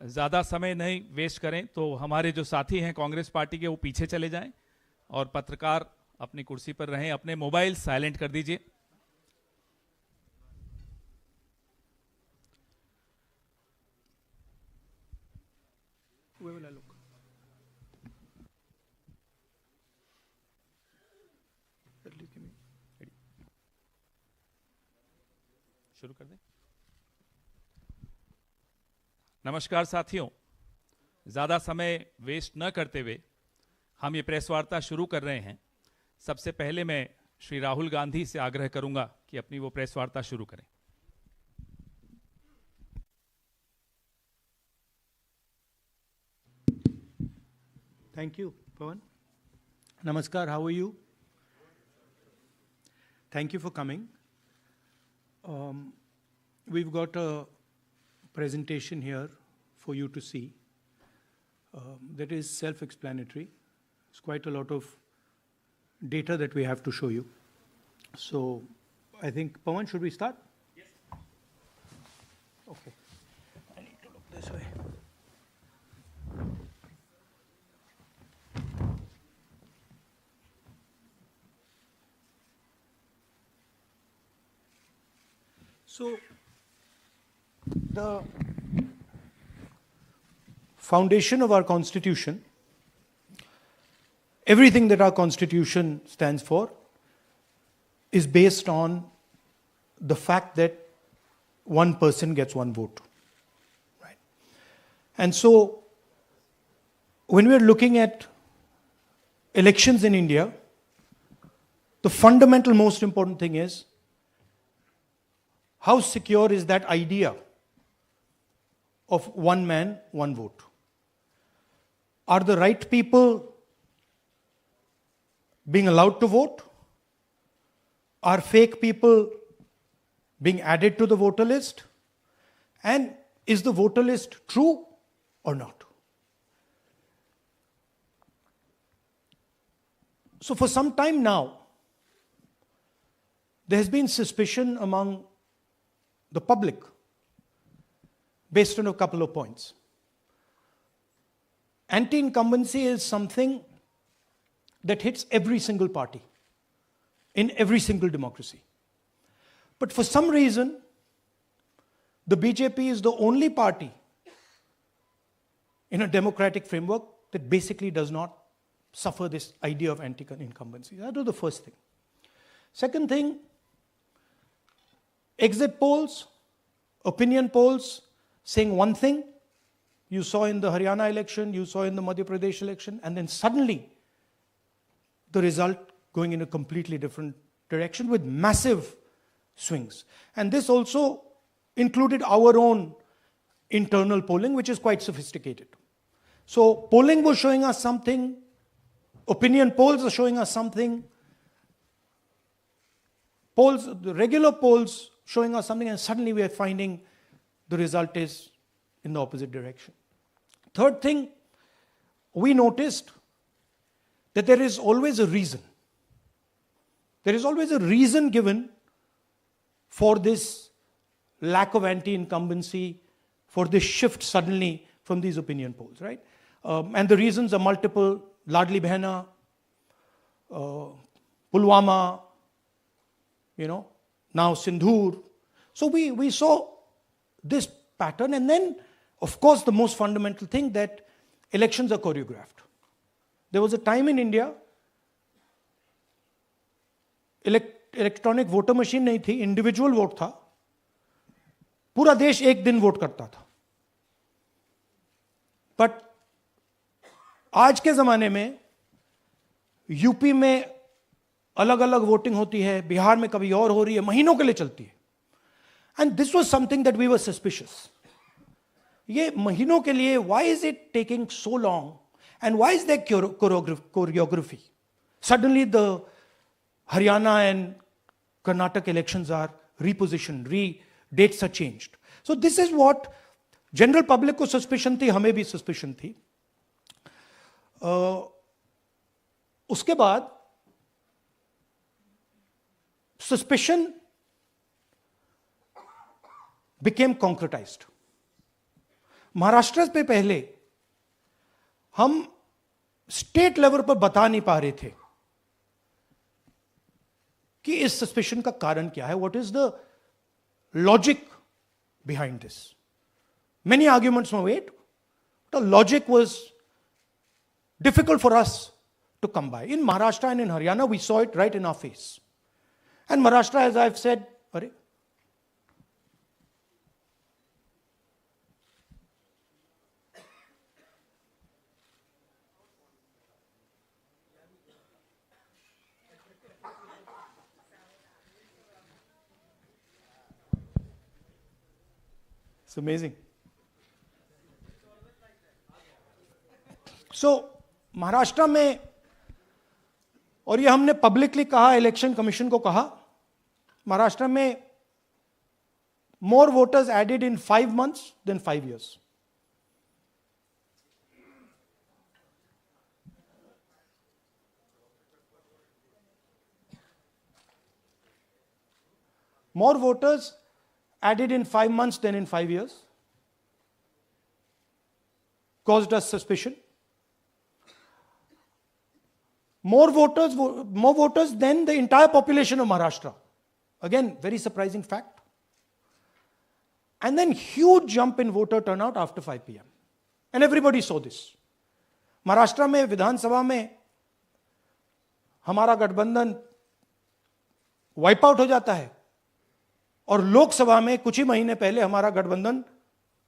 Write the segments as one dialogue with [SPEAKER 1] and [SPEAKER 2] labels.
[SPEAKER 1] ज़्यादा समय नहीं वेस्ट करें तो हमारे जो साथी हैं कांग्रेस पार्टी के वो पीछे चले जाएं और पत्रकार अपनी कुर्सी पर रहें। अपने मोबाइल साइलेंट कर दीजिए। शुरू कर दें। नमस्कार साथियों, ज़्यादा समय वेस्ट न करते हुए हम ये प्रेस वार्ता शुरू कर रहे हैं। सबसे पहले मैं श्री राहुल गांधी से आग्रह करूंगा कि अपनी वो प्रेस वार्ता शुरू करें।
[SPEAKER 2] Thank you, Pawan. Namaskar, how are you? Thank you for coming. We've got a presentation here for you to see that is self-explanatory. It's quite a lot of data that we have to show you. So I think, Pawan, should we start?
[SPEAKER 1] Yes.
[SPEAKER 2] Okay. I need to look this way. So the foundation of our Constitution, everything that our Constitution stands for, is based on the fact that one person gets one vote. Right? And so when we're looking at elections in India, the fundamental most important thing is how secure is that idea of one man, one vote? Are the right people being allowed to vote? Are fake people being added to the voter list? And is the voter list true or not? So for some time now, there has been suspicion among the public based on a couple of points. Anti-incumbency is something that hits every single party in every single democracy. But for some reason, the BJP is the only party in a democratic framework that basically does not suffer this idea of anti-incumbency. That was the first thing. Second thing, exit polls, opinion polls saying one thing, you saw in the Haryana election, you saw in the Madhya Pradesh election, and then suddenly the result going in a completely different direction with massive swings. And this also included our own internal polling, which is quite sophisticated. So polling was showing us something, opinion polls are showing us something, polls, the regular polls showing us something, and suddenly we are finding the result is in the opposite direction. Third thing, we noticed that there is always a reason. There is always a reason given for this lack of anti-incumbency, for this shift suddenly from these opinion polls, right? And the reasons are multiple: Ladli Behna, Pulwama, now Sindhur. So we saw this pattern, and then, of course, the most fundamental thing, that elections are choreographed. There was a time in India, electronic voter machine नहीं थी, individual vote था, पूरा देश एक दिन vote करता था. But आज के जमाने में यूपी में अलग अलग वोटिंग होती है, बिहार में कभी और हो रही है, महीनों के लिए चलती है. And this was something that we were suspicious. ये महीनों के लिए, why is it taking so long, and why is there choreography? Suddenly the Haryana and Karnataka elections are repositioned, dates are changed. So this is what general public को suspicion थी, हमें भी suspicion थी. उसके बाद suspicion became concretized. महाराष्ट्र पे पहले हम स्टेट लेवल पर बता नहीं पा रहे थे कि इस सस्पेशन का कारण क्या है, what is the logic behind this. Many arguments were made. The logic was difficult for us to come by. In Maharashtra and in Haryana, we saw it right in our face. And Maharashtra, as I've said, it's amazing. So, Maharashtra में, और ये हमने publicly कहा, election commission को कहा, महाराष्ट्र में more voters added in 5 months than 5 years. More voters added in 5 months than in 5 years. Caused us suspicion. More voters than the entire population of Maharashtra. Again, very surprising fact. And then huge jump in voter turnout after 5 p.m. And everybody saw this. Maharashtra में विधानसभा में हमारा गठबंधन wipe out हो जाता है और लोकसभा में कुछ ही महीने पहले हमारा गठबंधन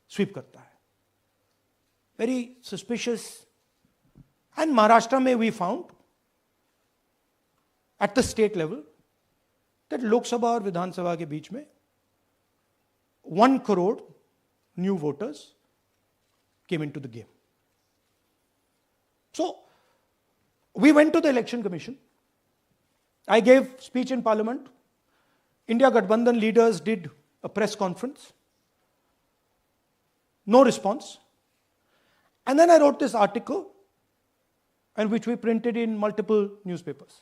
[SPEAKER 2] स्वीप करता है. Very suspicious. एंड महाराष्ट्र में we found at the state level that Lok Sabha और विधानसभा के बीच में 1 crore new voters came into the game. So, we went to the election commission. I gave speech in parliament. India Gathbandhan leaders did a press conference. No response. And then I wrote this article, and which we printed in multiple newspapers.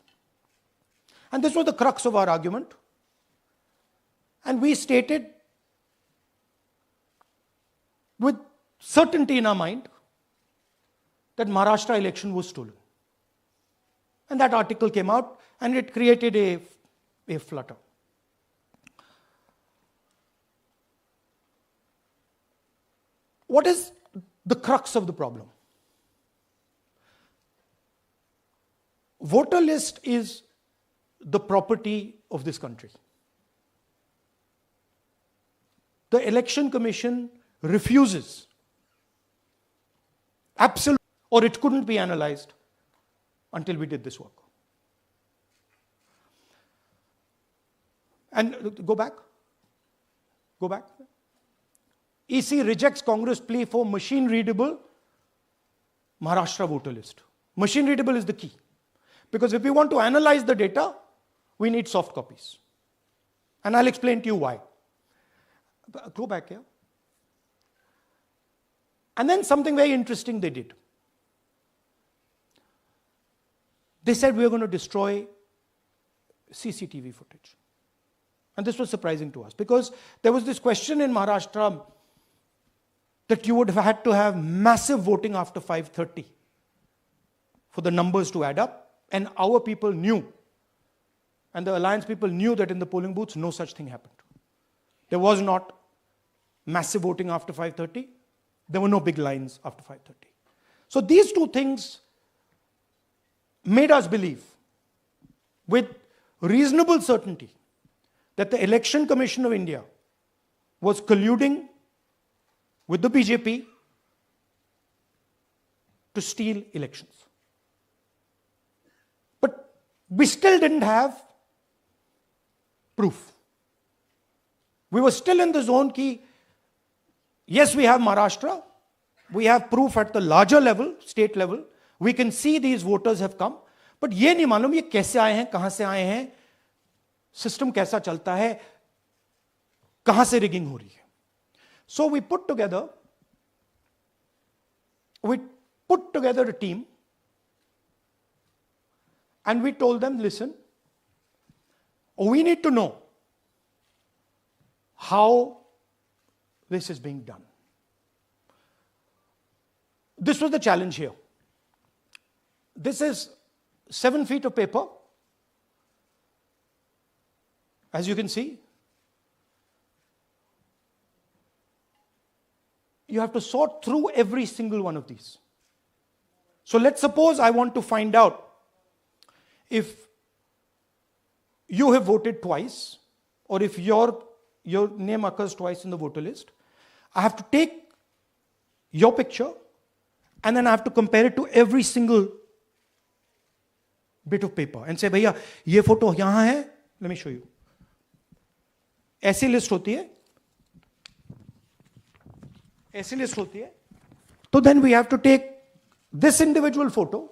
[SPEAKER 2] And this was the crux of our argument. And we stated with certainty in our mind that Maharashtra election was stolen. And that article came out and it created a flutter. What is the crux of the problem? Voter list is the property of this country. The Election Commission refuses, absolutely, or it couldn't be analyzed until we did this work. And go back. EC rejects Congress plea for machine readable Maharashtra voter list. Machine readable is the key. Because if we want to analyze the data, we need soft copies. And I'll explain to you why. Go back here. And then something very interesting they did. They said we are going to destroy CCTV footage. And this was surprising to us because there was this question in Maharashtra that you would have had to have massive voting after 5:30 for the numbers to add up. And our people knew, and the alliance people knew that in the polling booths, no such thing happened. There was not massive voting after 5:30. There were no big lines after 5:30. So these two things made us believe with reasonable certainty that the Election Commission of India was colluding with the BJP to steal elections. But we still didn't have proof. We were still in the zone ki, yes, we have Maharashtra. We have proof at the larger level, state level. We can see these voters have come. But ये नहीं मालूम ये कैसे आए हैं, कहां से आए हैं, सिस्टम कैसा चलता है, कहां से रिगिंग हो रही है. So we put together a team and we told them, listen, we need to know how this is being done. this was the challenge here. This is 7 feet of paper. As you can see, you have to sort through every single one of these. So let's suppose I want to find out if you have voted twice, or if your name occurs twice in the voter list. I have to take your picture and then I have to compare it to every single bit of paper and say, भैया ये photo यहां है, let me show you. ऐसी list होती है, ऐसी list होती है. So then we have to take this individual photo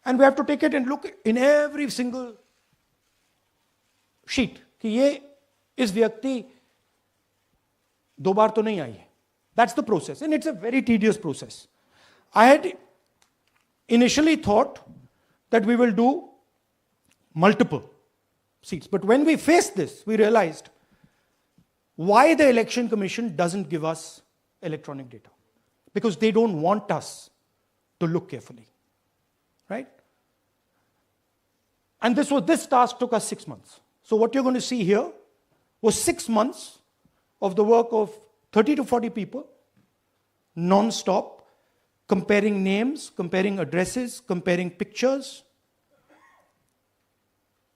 [SPEAKER 2] and we have to take it and look in every single sheet कि ये इस व्यक्ति दो बार तो नहीं आई है. That's the process, and it's a very tedious process. I had initially thought that we will do multiple seats, but when we faced this, we realized why the Election Commission doesn't give us electronic data. Because they don't want us to look carefully, right? And this task took us 6 months. So what you're going to see here was 6 months of the work of 30 to 40 people, non-stop, comparing names, comparing addresses, comparing pictures.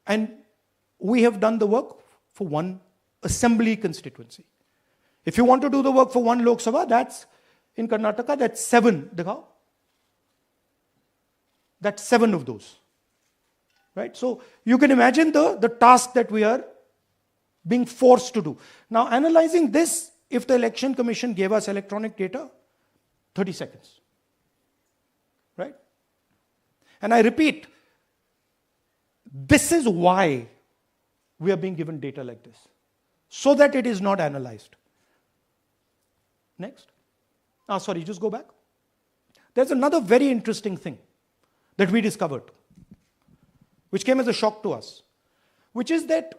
[SPEAKER 2] And we have done the work for one assembly constituency. If you want to do the work for one Lok Sabha, that's in Karnataka, that's 7. Dikhao. That's 7 of those. Right? So you can imagine the task that we are being forced to do. Now, analyzing this, if the Election Commission gave us electronic data, 30 seconds. Right? And I repeat, this is why we are being given data like this, so that it is not analyzed. Next. Sorry, just go back. There's another very interesting thing that we discovered, which came as a shock to us, which is that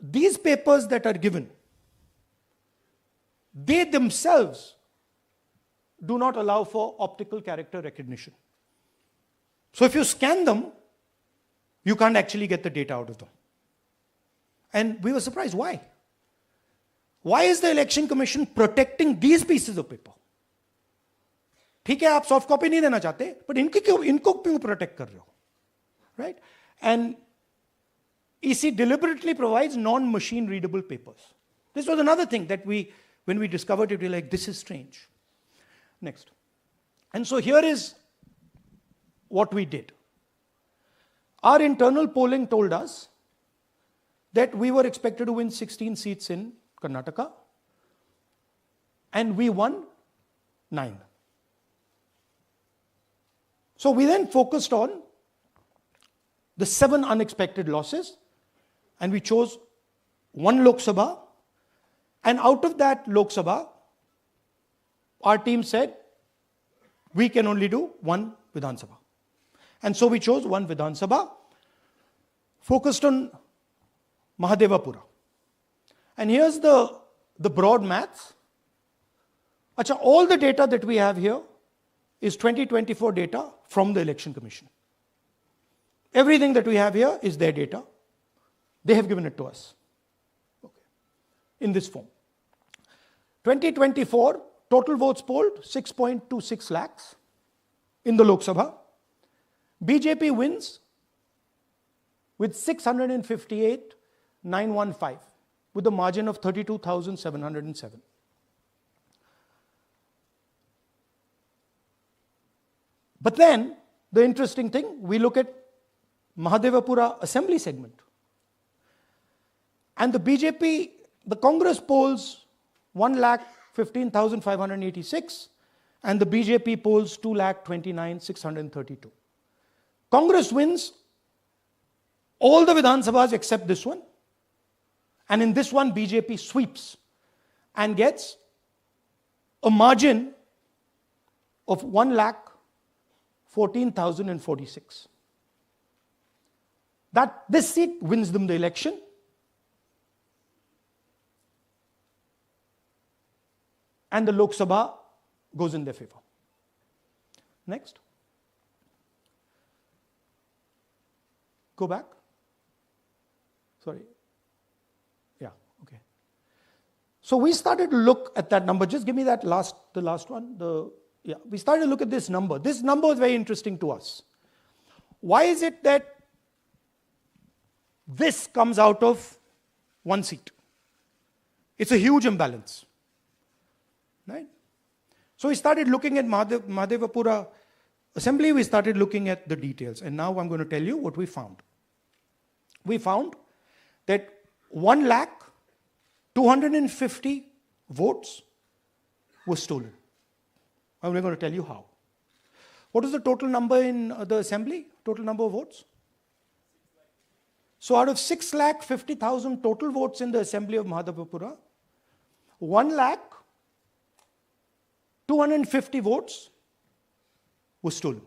[SPEAKER 2] these papers that are given, they themselves do not allow for optical character recognition. So if you scan them, you can't actually get the data out of them. And we were surprised. Why? Why is the Election Commission protecting these pieces of paper? ठीक है, आप soft copy नहीं देना चाहते, but इनको क्यों protect कर रहे हो? Right? And EC deliberately provides non-machine readable papers. This was another thing that when we discovered it, we were like, this is strange. Next. And so here is what we did. Our internal polling told us that we were expected to win 16 seats in Karnataka, and we won 9. So we then focused on the 7 unexpected losses, and we chose 1 Lok Sabha, and out of that Lok Sabha, our team said, we can only do 1 Vidhan Sabha. And so we chose 1 Vidhan Sabha, focused on Mahadevapura. And here's the broad maths. Achha, all the data that we have here is 2024 data from the Election Commission. Everything that we have here is their data. They have given it to us. Okay. In this form. 2024, total votes polled, 6.26 lakhs in the Lok Sabha. BJP wins with 658,915 with a margin of 32,707. But then, the interesting thing, we look at Mahadevapura assembly segment. And the BJP, the Congress polls 1,15,586 and the BJP polls 2,29,632. Congress wins all the Vidhan Sabhas except this one. And in this one, BJP sweeps and gets a margin of 1,14,046. This seat wins them the election. And the Lok Sabha goes in their favor. Next. Go back. Sorry. Yeah, okay. So we started to look at that number. Just give me that the last one. We started to look at this number. This number is very interesting to us. Why is it that this comes out of one seat? It's a huge imbalance, right? So we started looking at Mahadevapura assembly. We started looking at the details. And now I'm going to tell you what we found. We found that 1,250,000 votes were stolen. And we're going to tell you how. What is the total number in the assembly? Total number of votes? So out of 6,50,000 total votes in the assembly of Mahadevapura, 1,250,000 votes were stolen.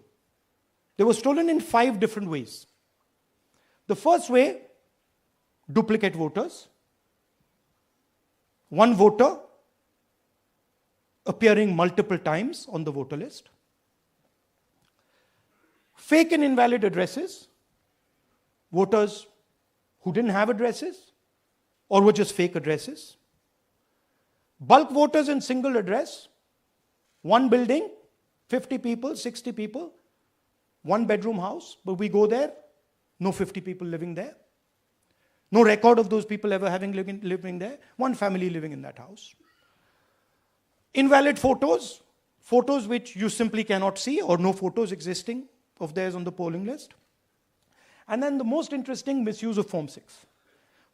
[SPEAKER 2] They were stolen in 5 different ways. The first way, duplicate voters. One voter appearing multiple times on the voter list. Fake and invalid addresses. Voters who didn't have addresses or were just fake addresses. Bulk voters in single address. One building, 50 people, 60 people, 1 bedroom house, but we go there, no 50 people living there. No record of those people ever having living there. One family living in that house. Invalid photos, photos which you simply cannot see or no photos existing of theirs on the polling list. And then the most interesting, misuse of Form 6.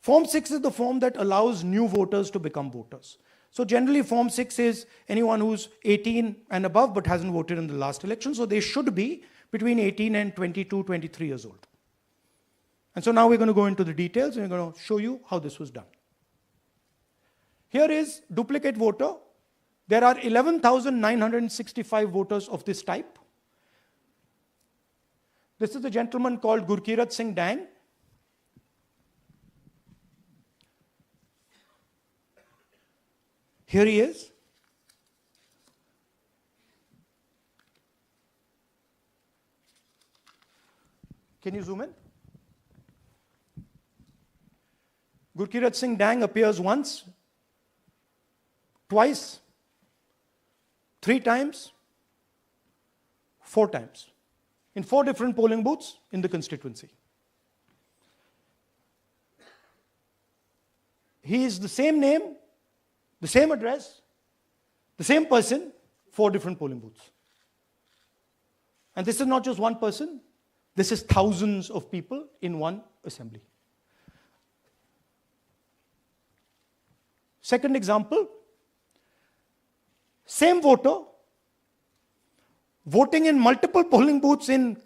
[SPEAKER 2] Form 6 is the form that allows new voters to become voters. So generally Form 6 is anyone who's 18 and above but hasn't voted in the last election. So they should be between 18 and 22, 23 years old. And so now we're going to go into the details and we're going to show you how this was done. Here is duplicate voter. There are 11,965 voters of this type. This is a gentleman called Gurkirat Singh Dang. Here he is. Can you zoom in? Gurkirat Singh Dang appears once, twice, 3 times, 4 times, in 4 different polling booths in the constituency. He is the same name, the same address, the same person, 4 different polling booths. And this is not just one person, this is thousands of people in one assembly. Second example, same voter voting in multiple polling booths in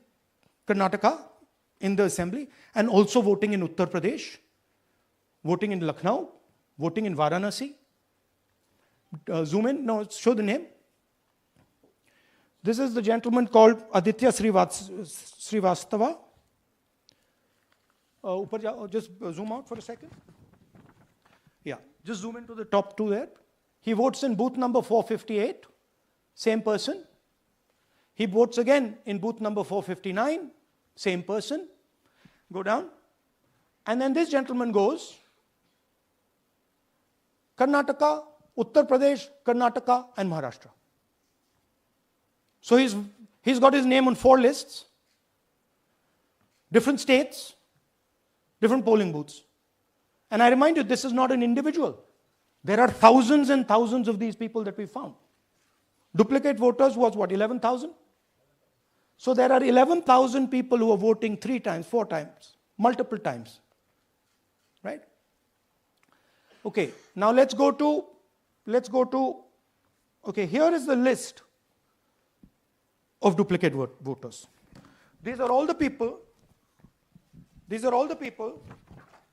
[SPEAKER 2] Karnataka in the assembly and also voting in Uttar Pradesh, voting in Lucknow, voting in Varanasi. Zoom in, no, show the name. This is the gentleman called Aditya Srivastava. Just zoom out for a second. Yeah, just zoom into the top 2 there. He votes in booth number 458, same person. He votes again in booth number 459, same person. Go down. And then this gentleman goes, Karnataka, Uttar Pradesh, Karnataka, and Maharashtra. So he's got his name on 4 lists, different states, different polling booths. And I remind you, this is not an individual. There are thousands and thousands of these people that we found. Duplicate voters was what, 11,000? So there are 11,000 people who are voting 3 times, 4 times, multiple times. Right? Okay, now let's go to, okay, here is the list of duplicate voters. These are all the people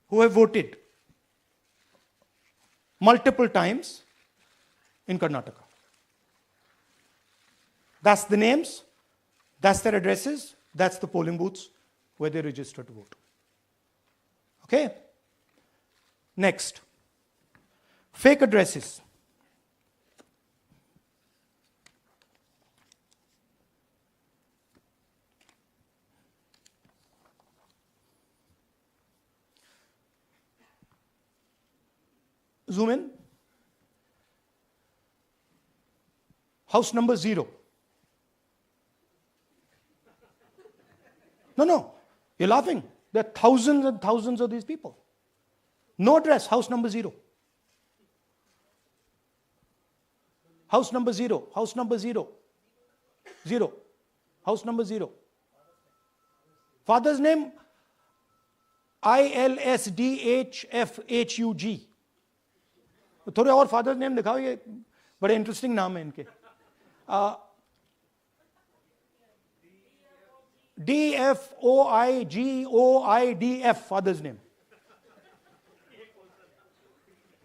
[SPEAKER 2] who have voted multiple times in Karnataka. That's the names, that's their addresses, that's the polling booths where they register to vote. Okay? Next, fake addresses. Zoom in. House number 0. No, you're laughing. There are thousands and thousands of these people. No address, house number 0. House number 0, house number 0. 0. House number 0. Father's name, ILSDHFHUG. थोड़े और father's name दिखाओ, ये बड़े interesting नाम है इनके. DFOIGOIDF father's name.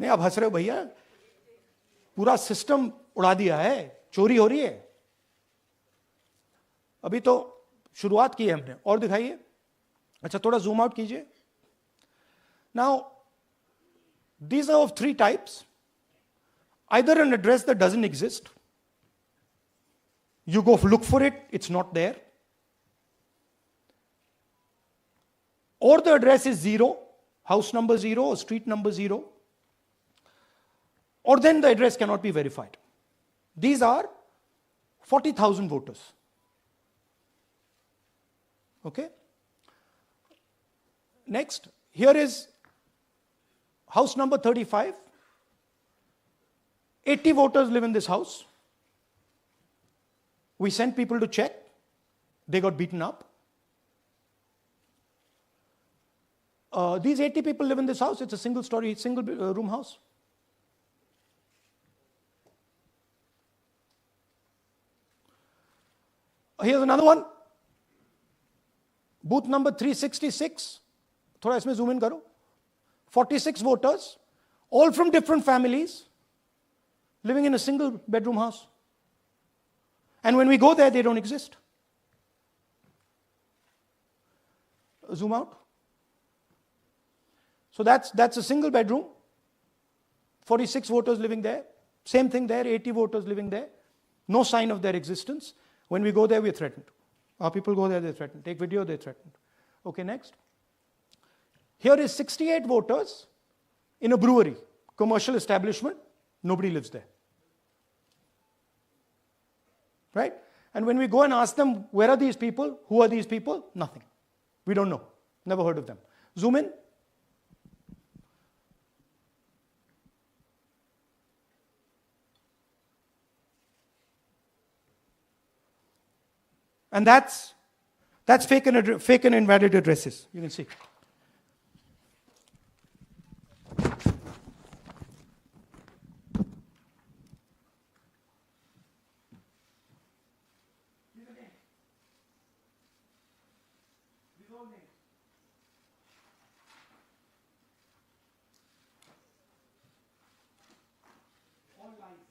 [SPEAKER 2] नहीं, आप हंस रहे हो भैया, पूरा सिस्टम उड़ा दिया है, चोरी हो रही है. अभी तो शुरुआत की है हमने. और दिखाइए. अच्छा, थोड़ा जूम आउट कीजिए. Now these are of 3 types. Either an address that doesn't exist, you go look for it, it's not there, or the address is 0, house number 0 or street number 0, or then the address cannot be verified. These are 40,000 voters. Okay? Next, here is house number 35. 80 voters live in this house. We sent people to check. They got beaten up. These 80 people live in this house. It's a single story, single room house. Here's another one. Booth number 366. थोड़ा इसमें zoom in करो. 46 voters, all from different families, living in a single bedroom house. And when we go there, they don't exist. Zoom out. So that's a single bedroom. 46 voters living there. Same thing there, 80 voters living there. No sign of their existence. When we go there, we're threatened. Our people go there, they're threatened. Take video, they're threatened. Okay, next. Here is 68 voters in a brewery, commercial establishment. Nobody lives there. Right? And when we go and ask them, where are these people? Who are these people? Nothing. We don't know. Never heard of them. Zoom in. And that's fake and invalid addresses. You can see. All lies.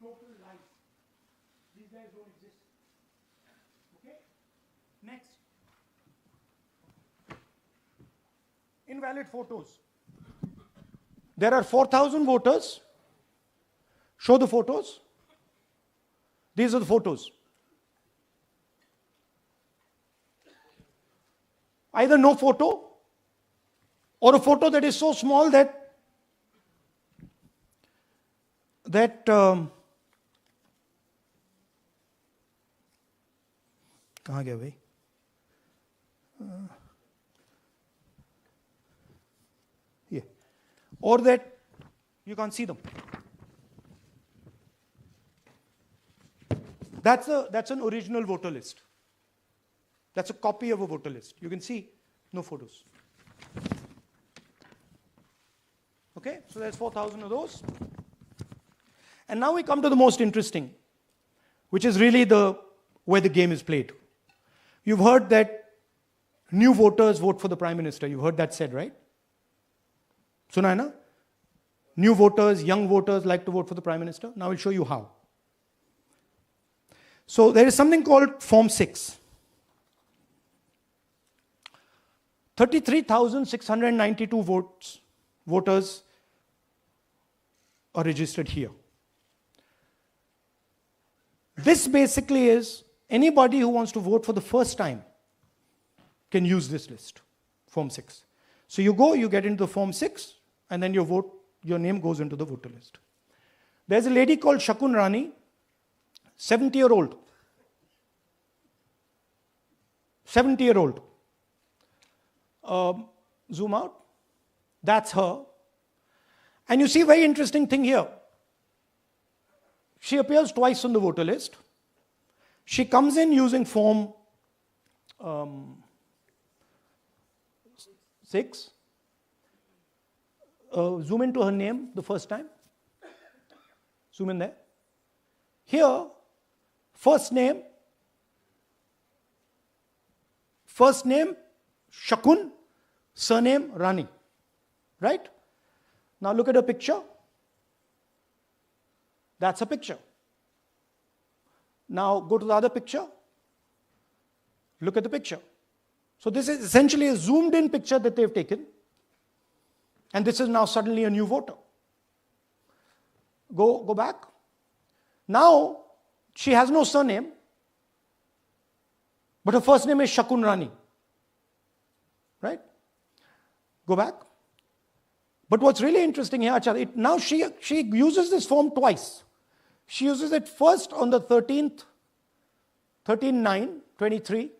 [SPEAKER 2] Total lies. These guys don't exist. Okay? Next. Invalid photos. There are 4,000 voters. Show the photos. These are the photos. Either no photo or a photo that is so small that कहाँ गया भाई? Yeah. Or that you can't see them. That's an original voter list. That's a copy of a voter list. You can see no photos. Okay, so there's 4,000 of those. And now we come to the most interesting, which is really where the game is played. You've heard that new voters vote for the Prime Minister. You've heard that said, right? Suna hai na? New voters, young voters like to vote for the Prime Minister. Now I'll show you how. So there is something called Form 6. 33,692 voters are registered here. This basically is anybody who wants to vote for the first time can use this list, Form 6. So you go, you get into the Form 6, and then your name goes into the voter list. There's a lady called Shakun Rani, 70-year-old. 70-year-old. Zoom out. That's her. And you see a very interesting thing here. She appears twice on the voter list. She comes in using Form 6. Zoom into her name the first time. Zoom in there. Here, first name Shakun, surname Rani. Right? Now look at her picture. That's a picture. Now go to the other picture. Look at the picture. So this is essentially a zoomed in picture that they've taken. And this is now suddenly a new voter. Go back. Now she has no surname, but her first name is Shakun Rani. Right? Go back. But what's really interesting here, now she uses this form twice. She uses it first on the 13th, 13/9/23,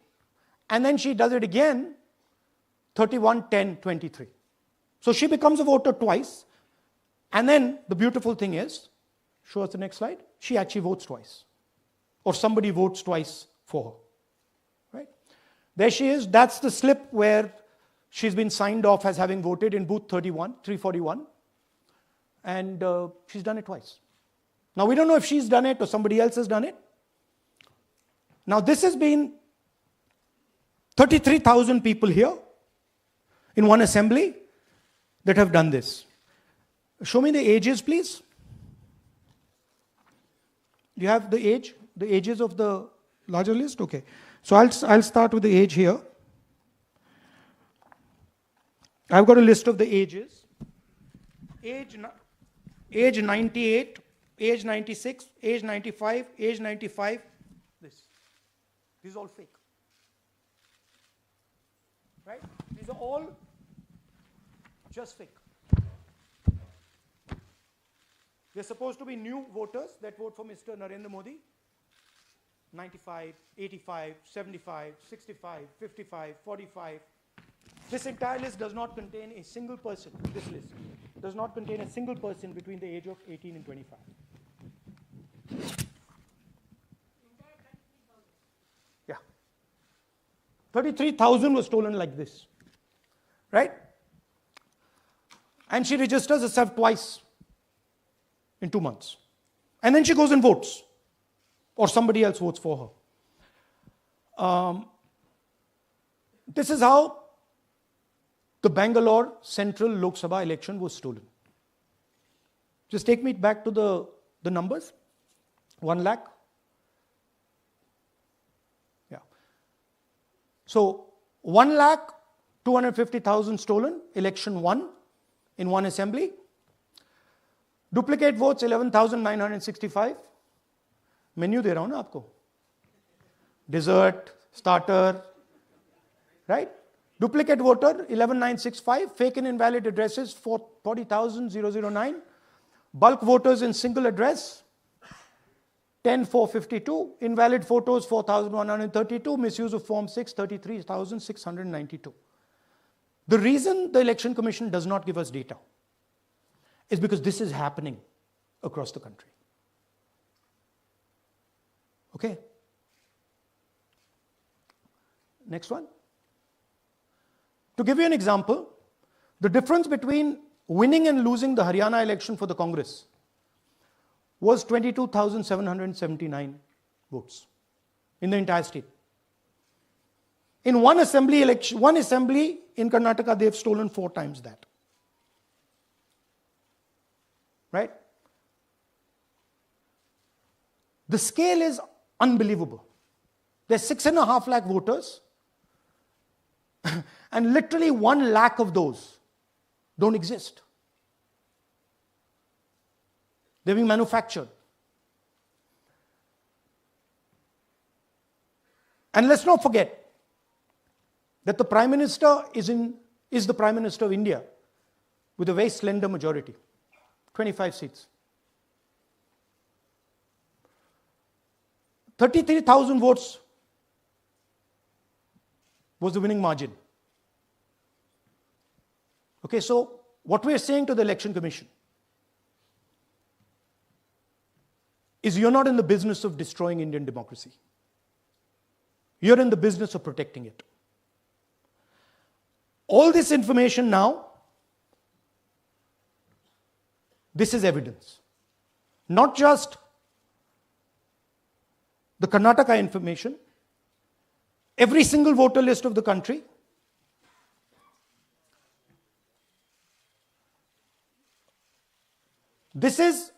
[SPEAKER 2] and then she does it again 31/10/23. So she becomes a voter twice, and then the beautiful thing is, show us the next slide, she actually votes twice. Or somebody votes twice for her. Right? There she is, that's the slip where she's been signed off as having voted in booth 341, and she's done it twice. Now we don't know if she's done it or somebody else has done it. Now this has been 33,000 people here in one assembly that have done this. Show me the ages, please. Do you have the ages of the larger list? Okay. So I'll start with the age here. I've got a list of the ages. Age 98, age 96, age 95, age 95. This is all fake. Right? These are all just fake. They're supposed to be new voters that vote for Mr. Narendra Modi. 95, 85, 75, 65, 55, 45. This entire list does not contain a single person. This list does not contain a single person between the age of 18 and 25. Yeah. 33,000 was stolen like this. Right? And she registers herself twice in 2 months. And then she goes and votes. Or somebody else votes for her. This is how the Bangalore Central Lok Sabha election was stolen. Just take me back to the numbers. 1 lakh. Yeah. So 1,250,000 stolen, election won in one assembly. Duplicate votes 11,965. Menu दे रहा हूं ना आपको. Dessert, starter, right? Duplicate voter 11,965. Fake and invalid addresses 40,009. Bulk voters in single address 10,452. Invalid photos 4,132. Misuse of Form 6 33,692. The reason the Election Commission does not give us data is because this is happening across the country. Okay. Next one. To give you an example, the difference between winning and losing the Haryana election for the Congress was 22,779 votes in the entire state. In one assembly election, one assembly in Karnataka, they've stolen 4 times that. Right? The scale is unbelievable. There's 6.5 lakh voters, and literally 1 lakh of those don't exist. They're being manufactured. And let's not forget that the Prime Minister is in is the Prime Minister of India with a very slender majority, 25 seats. 33,000 votes was the winning margin. Okay, so what we are saying to the Election Commission is you're not in the business of destroying Indian democracy. You're in the business of protecting it. All this information now, this is evidence. Not just the Karnataka information, every single voter list of the country, this is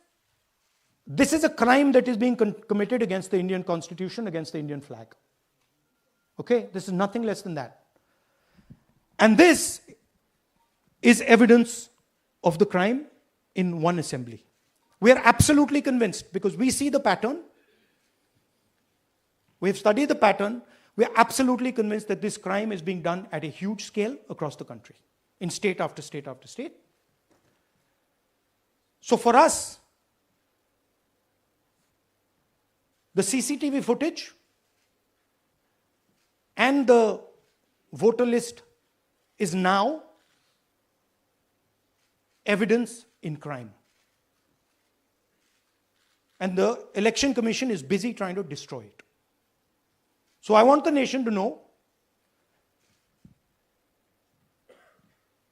[SPEAKER 2] a crime that is being committed against the Indian Constitution, against the Indian flag. Okay, this is nothing less than that. And this is evidence of the crime in one assembly. We are absolutely convinced because we see the pattern. We have studied the pattern. We are absolutely convinced that this crime is being done at a huge scale across the country, in state after state after state. So for us, the CCTV footage and the voter list is now evidence in crime. And the Election Commission is busy trying to destroy it. So I want the nation to know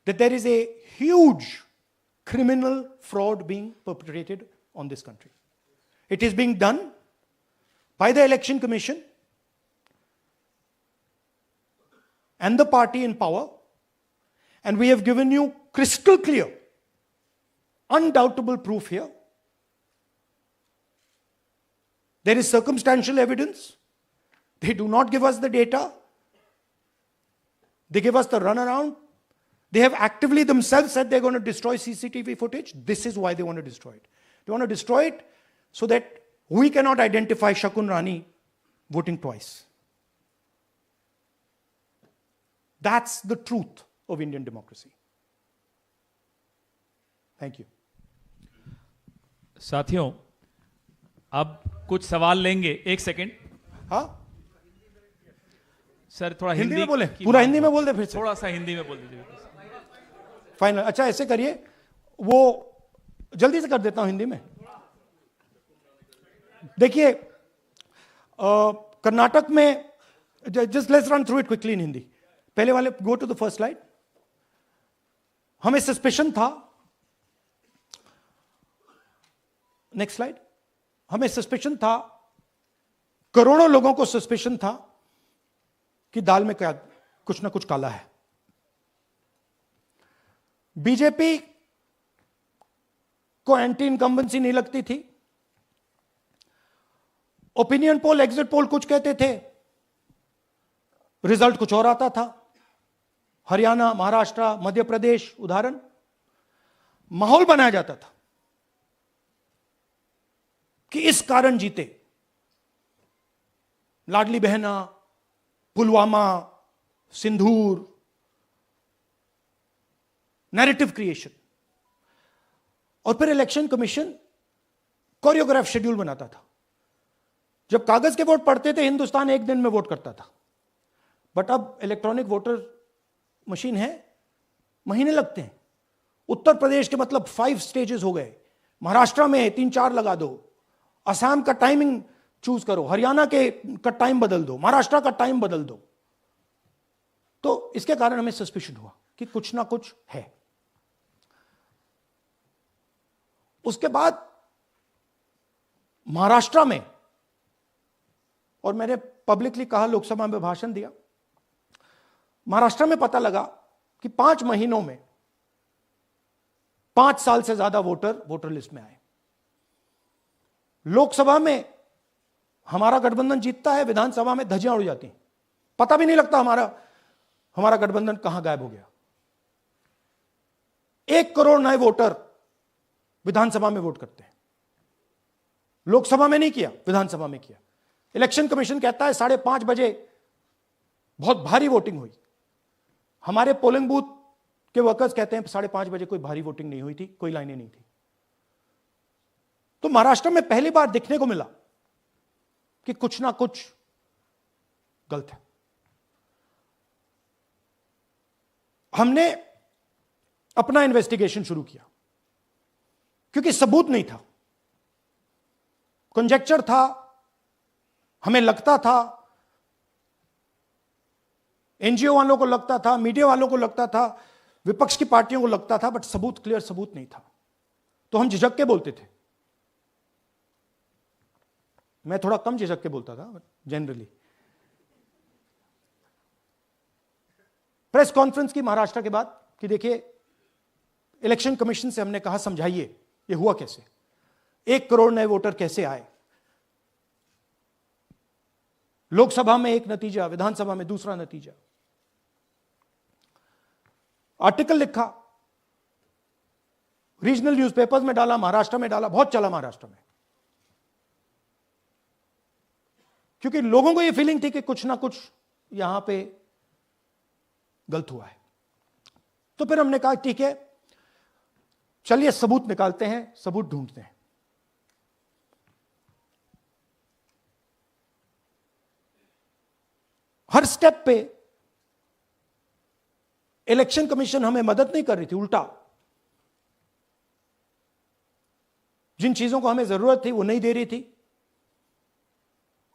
[SPEAKER 2] that there is a huge criminal fraud being perpetrated on this country. It is being done by the Election Commission and the party in power, and we have given you crystal clear, undoubtable proof here. There is circumstantial evidence. They do not give us the data. They give us the runaround. They have actively themselves said they're going to destroy CCTV footage. This is why they want to destroy it. They want to destroy it so that we cannot identify Shakun Rani voting twice. That's the truth of Indian democracy. Thank you.
[SPEAKER 1] साथियों, अब कुछ सवाल लेंगे. एक second.
[SPEAKER 2] हाँ?
[SPEAKER 1] Sir थोड़ा
[SPEAKER 2] हिंदी में बोले, पूरा हिंदी में बोल दे फिर से.
[SPEAKER 1] थोड़ा सा हिंदी में बोल दीजिए.
[SPEAKER 2] फाइनल. अच्छा ऐसे करिए, वो जल्दी से कर देता हूं हिंदी में. देखिए, कर्नाटक में, just let's run through it quickly in Hindi. पहले वाले, go to the first slide. हमें सस्पेशन था. Next slide. हमें सस्पेशन था, करोड़ों लोगों को सस्पेशन था कि दाल में क्या कुछ ना कुछ काला है. बीजेपी को एंटी इनकम्बेंसी नहीं लगती थी. ओपिनियन पोल, एग्जिट पोल कुछ कहते थे, रिजल्ट कुछ और आता था. हरियाणा, महाराष्ट्र, मध्य प्रदेश उदाहरण. माहौल बनाया जाता था कि इस कारण जीते. लाडली बहना, पुलवामा, सिंदूर, नैरेटिव क्रिएशन. और फिर इलेक्शन कमीशन कोरियोग्राफ शेड्यूल बनाता था. जब कागज के वोट पड़ते थे, हिंदुस्तान एक दिन में वोट करता था. बट अब इलेक्ट्रॉनिक वोटर मशीन है, महीने लगते हैं. उत्तर प्रदेश के मतलब 5 स्टेजेस हो गए. महाराष्ट्र में 3-4 लगा दो. असम का टाइमिंग चूज करो, हरियाणा का टाइम बदल दो, महाराष्ट्र का टाइम बदल दो. तो इसके कारण हमें सस्पिशन हुआ कि कुछ ना कुछ है. उसके बाद महाराष्ट्र में, और मैंने पब्लिकली कहा, लोकसभा में भाषण दिया, महाराष्ट्र में पता लगा कि 5 महीनों में 5 साल से ज्यादा वोटर लिस्ट में आए. लोकसभा में हमारा गठबंधन जीतता है, विधानसभा में धज्जियां उड़ जाती हैं. पता भी नहीं लगता हमारा गठबंधन कहां गायब हो गया. 1 करोड़ नए वोटर विधानसभा में वोट करते हैं. लोकसभा में नहीं किया, विधानसभा में किया. इलेक्शन कमीशन कहता है 5:30 बजे बहुत भारी वोटिंग हुई. हमारे पोलिंग बूथ के वर्कर्स कहते हैं 5:30 बजे कोई भारी वोटिंग नहीं हुई थी, कोई लाइनें नहीं थी। तो महाराष्ट्र में पहली बार देखने को मिला कि कुछ ना कुछ गलत है। हमने अपना इन्वेस्टिगेशन शुरू किया क्योंकि सबूत नहीं था, कंजेक्चर था, हमें लगता था, एनजीओ वालों को लगता था, मीडिया वालों को लगता था, विपक्ष की पार्टियों को लगता था, बट सबूत, क्लियर सबूत नहीं था। तो हम झिझक के बोलते थे। मैं थोड़ा कम झिझक के बोलता था जनरली। प्रेस कॉन्फ्रेंस की महाराष्ट्र के बाद कि देखिए, इलेक्शन कमीशन से हमने कहा समझाइए ये हुआ कैसे, 1 करोड़ नए वोटर कैसे आए, लोकसभा में एक नतीजा, विधानसभा में दूसरा नतीजा। आर्टिकल लिखा, रीजनल न्यूज़पेपर्स में डाला, महाराष्ट्र में डाला, बहुत चला महाराष्ट्र में, क्योंकि लोगों को यह फीलिंग थी कि कुछ ना कुछ यहां पे गलत हुआ है। तो फिर हमने कहा ठीक है, चलिए सबूत निकालते हैं, सबूत ढूंढते हैं। हर स्टेप पे इलेक्शन कमीशन हमें मदद नहीं कर रही थी, उल्टा जिन चीजों को हमें जरूरत थी वो नहीं दे रही थी,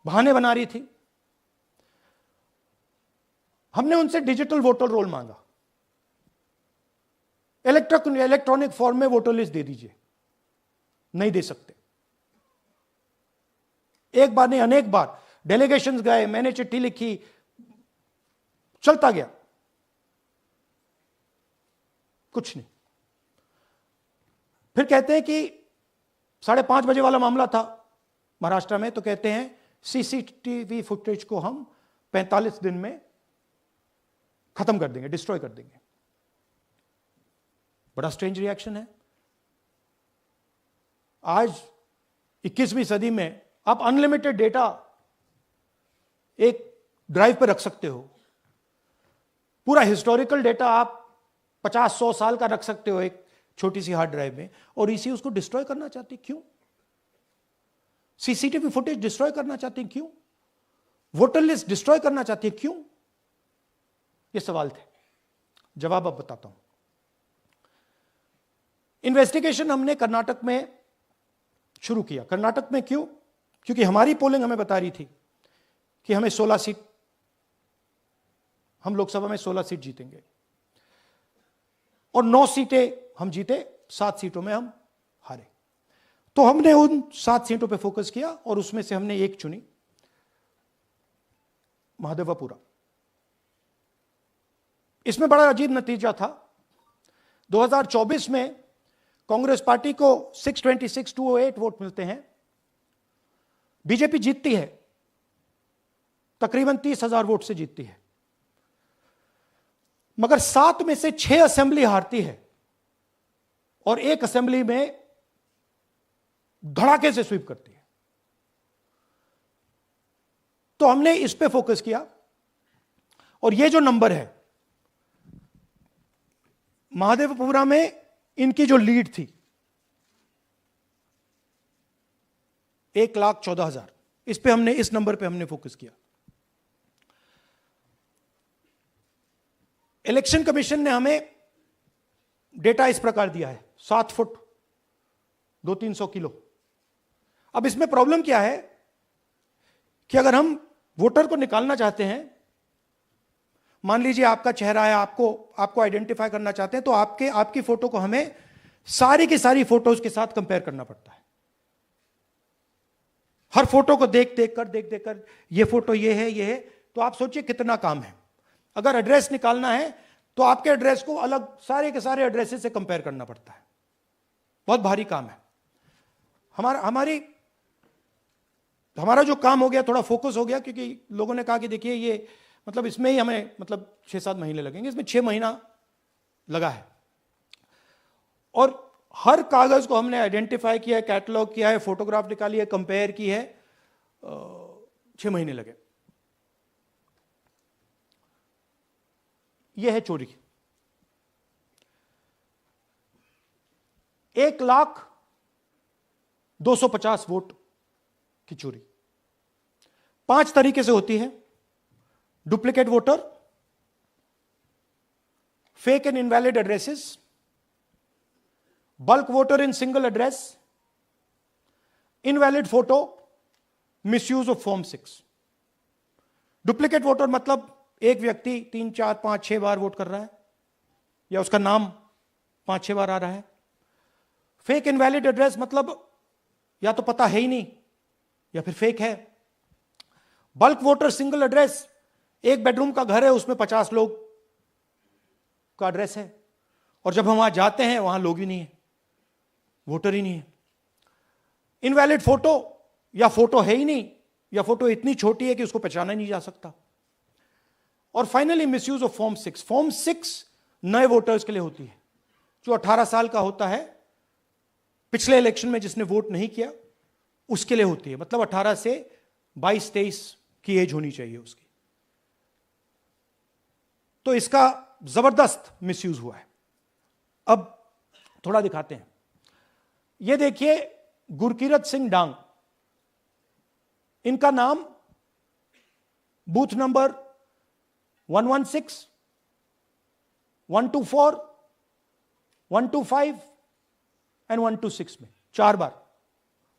[SPEAKER 2] बहाने बना रही थी। हमने उनसे डिजिटल वोटर रोल मांगा, इलेक्ट्रॉनिक फॉर्म में वोटर लिस्ट दे दीजिए, नहीं दे सकते। एक बार नहीं, अनेक बार डेलीगेशंस गए, मैंने चिट्ठी लिखी, चलता गया, कुछ नहीं। फिर कहते हैं कि 5:30 बजे वाला मामला था महाराष्ट्र में, तो कहते हैं सीसीटीवी फुटेज को हम 45 दिन में खत्म कर देंगे, डिस्ट्रॉय कर देंगे। बड़ा स्ट्रेंज रिएक्शन है। आज 21वीं सदी में आप अनलिमिटेड डेटा एक ड्राइव पर रख सकते हो, पूरा हिस्टोरिकल डेटा आप 50-100 साल का रख सकते हो एक छोटी सी हार्ड ड्राइव में, और इसी उसको डिस्ट्रॉय करना चाहती, क्यों? सीसीटीवी फुटेज डिस्ट्रॉय करना चाहती हैं, क्यों? वोटर लिस्ट डिस्ट्रॉय करना चाहती है, क्यों? ये सवाल थे, जवाब अब बताता हूं। इन्वेस्टिगेशन हमने कर्नाटक में शुरू किया। कर्नाटक में क्यों? क्योंकि हमारी पोलिंग हमें बता रही थी कि हमें 16 सीट, हम लोकसभा में 16 सीट जीतेंगे, और 9 सीटें हम जीते, 7 सीटों में हम हारे। तो हमने उन 7 सीटों पे फोकस किया, और उसमें से हमने एक चुनी, महादेवपुरा। इसमें बड़ा अजीब नतीजा था। 2024 में कांग्रेस पार्टी को 626-208 वोट मिलते हैं, बीजेपी जीतती है, तकरीबन 30,000 वोट से जीतती है, मगर 7 में से 6 असेंबली हारती है, और एक असेंबली में धड़ाके से स्वीप करती है। तो हमने इस पे फोकस किया, और ये जो नंबर है, महादेवपुरा में इनकी जो लीड थी 1,14,000, इस पे हमने, इस नंबर पे हमने फोकस किया। इलेक्शन कमीशन ने हमें डेटा इस प्रकार दिया है, 7 फुट 200-300 किलो। अब इसमें प्रॉब्लम क्या है कि अगर हम वोटर को निकालना चाहते हैं, मान लीजिए आपका चेहरा है, आपको आइडेंटिफाई करना चाहते हैं, तो आपकी फोटो को हमें सारी की सारी फोटोज के साथ कंपेयर करना पड़ता है। हर फोटो को देख देख कर ये फोटो ये है, तो आप सोचिए कितना काम है। अगर एड्रेस निकालना है तो आपके एड्रेस को अलग सारे के सारे एड्रेसेस से कंपेयर करना पड़ता है, बहुत भारी काम है। हमारा जो काम हो गया, थोड़ा फोकस हो गया, क्योंकि लोगों ने कहा कि देखिए ये मतलब इसमें ही हमें मतलब 6-7 महीने लगेंगे, इसमें 6 महीना लगा है, और हर कागज को हमने आइडेंटिफाई किया है, कैटलॉग किया है, फोटोग्राफ निकाली है, कंपेयर की है, 6 महीने लगे। यह है चोरी। 1,250,000 वोट की चोरी 5 तरीके से होती है। Duplicate voter, fake and invalid addresses, bulk voter in single address, invalid photo, misuse of form 6। Duplicate voter मतलब एक व्यक्ति 3, 4, 5, 6 बार वोट कर रहा है या उसका नाम 5-6 बार आ रहा है। फेक इनवैलिड एड्रेस मतलब या तो पता है ही नहीं या फिर फेक है। बल्क वोटर सिंगल एड्रेस, एक बेडरूम का घर है, उसमें 50 लोग का एड्रेस है और जब हम वहां जाते हैं वहां लोग ही नहीं है, वोटर ही नहीं है। इनवैलिड फोटो, या फोटो है ही नहीं या फोटो इतनी छोटी है कि उसको पहचाना नहीं जा सकता। और finally misuse of form 6। Form 6 नए वोटर्स के लिए होती है, जो 18 साल का होता है, पिछले इलेक्शन में जिसने वोट नहीं किया उसके लिए होती है। मतलब 18 से 22-23 की एज होनी चाहिए उसकी। तो इसका जबरदस्त मिसयूज हुआ है। अब थोड़ा दिखाते हैं। यह देखिए गुरकीरत सिंह डांग, इनका नाम बूथ नंबर 116, 124, 125 एंड 126 में 4 बार।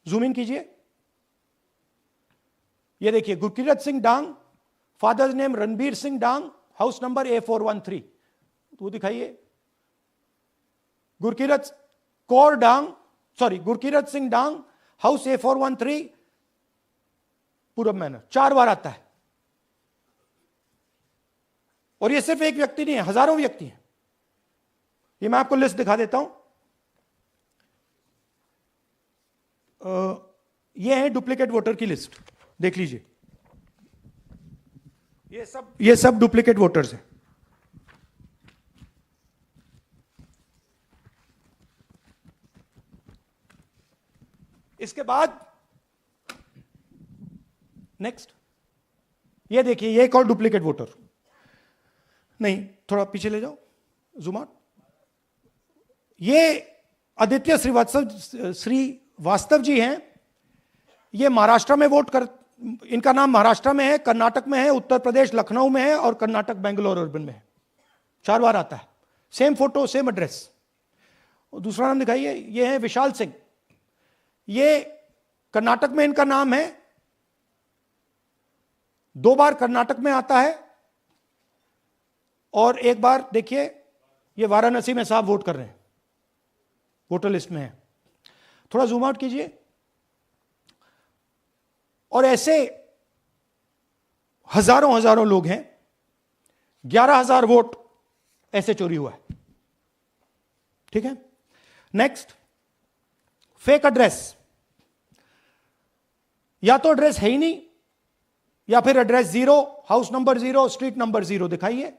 [SPEAKER 2] जूम इन कीजिए। यह देखिए गुरकीरत सिंह डांग, फादर्स नेम रणबीर सिंह डांग, हाउस नंबर A413। तो दिखाइए गुरकीरत कौर डांग, सॉरी गुरकीरत सिंह डांग, हाउस A413, पूरब मैनर। 4 बार आता है। और यह सिर्फ एक व्यक्ति नहीं है, हजारों व्यक्ति हैं। ये मैं आपको लिस्ट दिखा देता हूं। ये है डुप्लीकेट वोटर की लिस्ट, देख लीजिए। ये सब डुप्लीकेट वोटर्स हैं। इसके बाद नेक्स्ट, ये देखिए, ये एक और डुप्लीकेट वोटर। नहीं, थोड़ा पीछे ले जाओ, जूम आउट। ये आदित्य श्रीवास्तव जी हैं। ये महाराष्ट्र में वोट कर, इनका नाम महाराष्ट्र में है, कर्नाटक में है, उत्तर प्रदेश लखनऊ में है और कर्नाटक बेंगलोर अर्बन में है। 4 बार आता है। Same photo, same address. दूसरा नाम दिखाइए। ये है विशाल सिंह। ये कर्नाटक में इनका नाम है, 2 बार कर्नाटक में आता है और 1 बार देखिए ये वाराणसी में साहब वोट कर रहे हैं, वोटर लिस्ट में है। थोड़ा जूम आउट कीजिए। और ऐसे हजारों लोग हैं। 11,000 वोट ऐसे चोरी हुआ है। ठीक है। Next, fake address. या तो एड्रेस है ही नहीं या फिर address 0, house number 0, street number 0। दिखाइए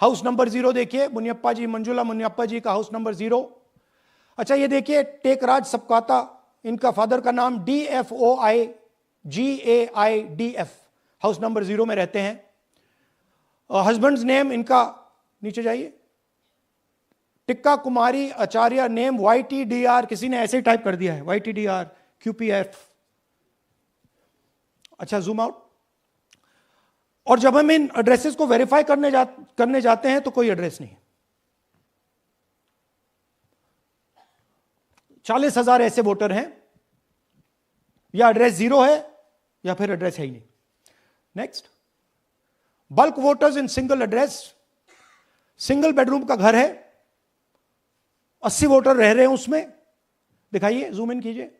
[SPEAKER 2] हाउस नंबर 0, देखिए मुनियप्पा जी, मंजुला मुनियप्पा जी का हाउस नंबर 0। अच्छा, ये देखिए टेकराज सबकाता, इनका फादर का नाम DFOIGAIDF, हाउस नंबर 0 में रहते हैं। हस्बैंड्स नेम इनका, नीचे जाइए, टिक्का कुमारी आचार्य, नेम YTDR, किसी ने ऐसे ही टाइप कर दिया है, YTDR QPF। अच्छा, जूम आउट। और जब हम इन एड्रेसेस को वेरीफाई करने जाते हैं तो कोई एड्रेस नहीं है। 40,000 ऐसे वोटर हैं, या एड्रेस 0 है या फिर एड्रेस है ही नहीं। Next, bulk voters in single address. Single bedroom का घर है, 80 वोटर रह रहे हैं उसमें। दिखाइए, जूम इन कीजिए।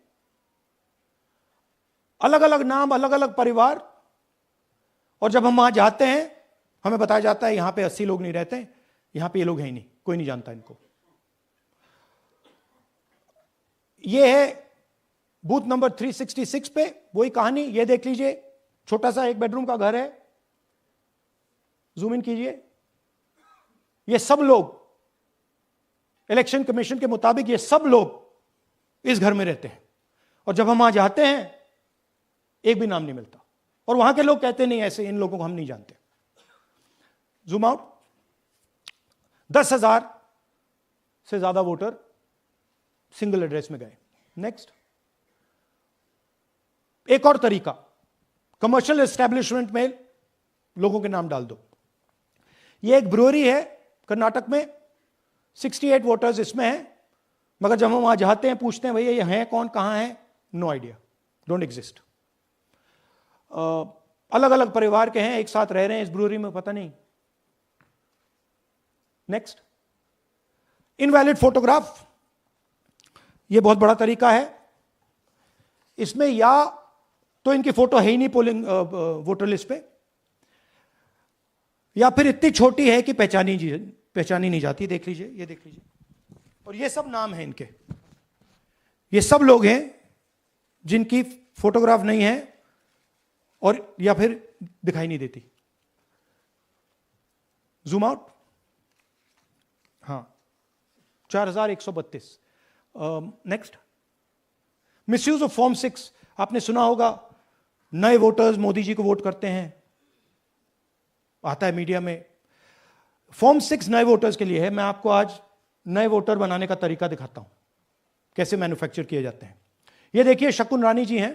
[SPEAKER 2] अलग अलग नाम, अलग अलग परिवार। और जब हम वहां जाते हैं हमें बताया जाता है यहां पे 80 लोग नहीं रहते, यहां पे ये लोग हैं ही नहीं, कोई नहीं जानता इनको। ये है बूथ नंबर 366 पे वही कहानी। ये देख लीजिए, छोटा सा 1 बेडरूम का घर है। जूम इन कीजिए। ये सब लोग, इलेक्शन कमीशन के मुताबिक ये सब लोग इस घर में रहते हैं। और जब हम वहां जाते हैं एक भी नाम नहीं मिलता। और वहां के लोग कहते नहीं, ऐसे इन लोगों को हम नहीं जानते। Zoom out. 10,000 से ज्यादा वोटर सिंगल एड्रेस में गए। नेक्स्ट, एक और तरीका, कमर्शियल एस्टेब्लिशमेंट में लोगों के नाम डाल दो। ये एक ब्रूअरी है कर्नाटक में, 68 वोटर्स इसमें हैं, मगर जब हम वहां जाते हैं पूछते हैं भैया ये हैं कौन, कहां है, नो आइडिया, डोंट एग्जिस्ट। अलग अलग परिवार के हैं, एक साथ रह रहे हैं इस ब्रूअरी में, पता नहीं। नेक्स्ट, इनवैलिड फोटोग्राफ, यह बहुत बड़ा तरीका है। इसमें या तो इनकी फोटो है ही नहीं पोलिंग वोटर लिस्ट पे, या फिर इतनी छोटी है कि पहचानी नहीं जाती। देख लीजिए, ये देख लीजिए, और ये सब नाम है इनके, ये सब लोग हैं जिनकी फोटोग्राफ नहीं है और या फिर दिखाई नहीं देती। जूम आउट, हां, 4132। नेक्स्ट, मिसयूज ऑफ फॉर्म 6, आपने सुना होगा, नए वोटर्स मोदी जी को वोट करते हैं, आता है मीडिया में। फॉर्म 6 नए वोटर्स के लिए है। मैं आपको आज नए वोटर बनाने का तरीका दिखाता हूं, कैसे मैन्युफैक्चर किए जाते हैं। ये देखिए, शकुन रानी जी हैं,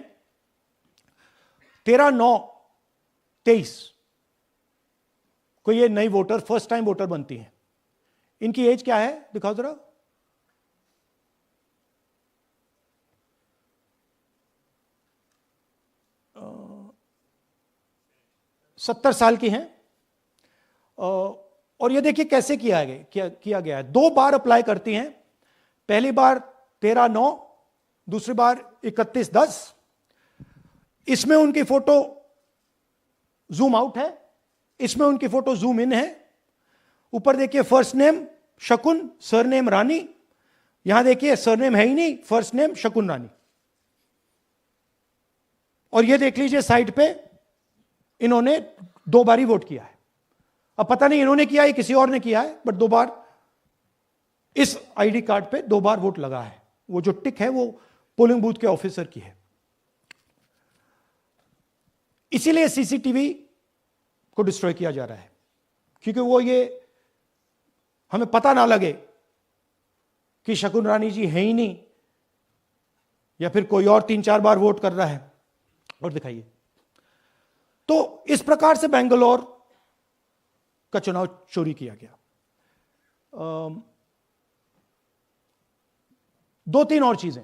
[SPEAKER 2] 13/9/23 को ये नई वोटर, फर्स्ट टाइम वोटर बनती हैं। इनकी एज क्या है, दिखाओ जरा। 70 साल की हैं। और ये देखिए कैसे किया गया है। 2 बार अप्लाई करती हैं, पहली बार 13/9, दूसरी बार 31/10। इसमें उनकी फोटो जूम आउट है, इसमें उनकी फोटो जूम इन है। ऊपर देखिए फर्स्ट नेम शकुन, सरनेम रानी। यहां देखिए सरनेम है ही नहीं, फर्स्ट नेम शकुन रानी। और ये देख लीजिए साइड पे इन्होंने 2 बार ही वोट किया है। अब पता नहीं इन्होंने किया है किसी और ने किया है, बट 2 बार इस आईडी कार्ड पे 2 बार वोट लगा है। वो जो टिक है वो पोलिंग बूथ के ऑफिसर की है। इसीलिए सीसीटीवी को डिस्ट्रॉय किया जा रहा है, क्योंकि वो ये हमें पता ना लगे कि शकुन रानी जी है ही नहीं, या फिर कोई और 3-4 बार वोट कर रहा है। और दिखाइए, तो इस प्रकार से बेंगलोर का चुनाव चोरी किया गया। 2-3 और चीजें,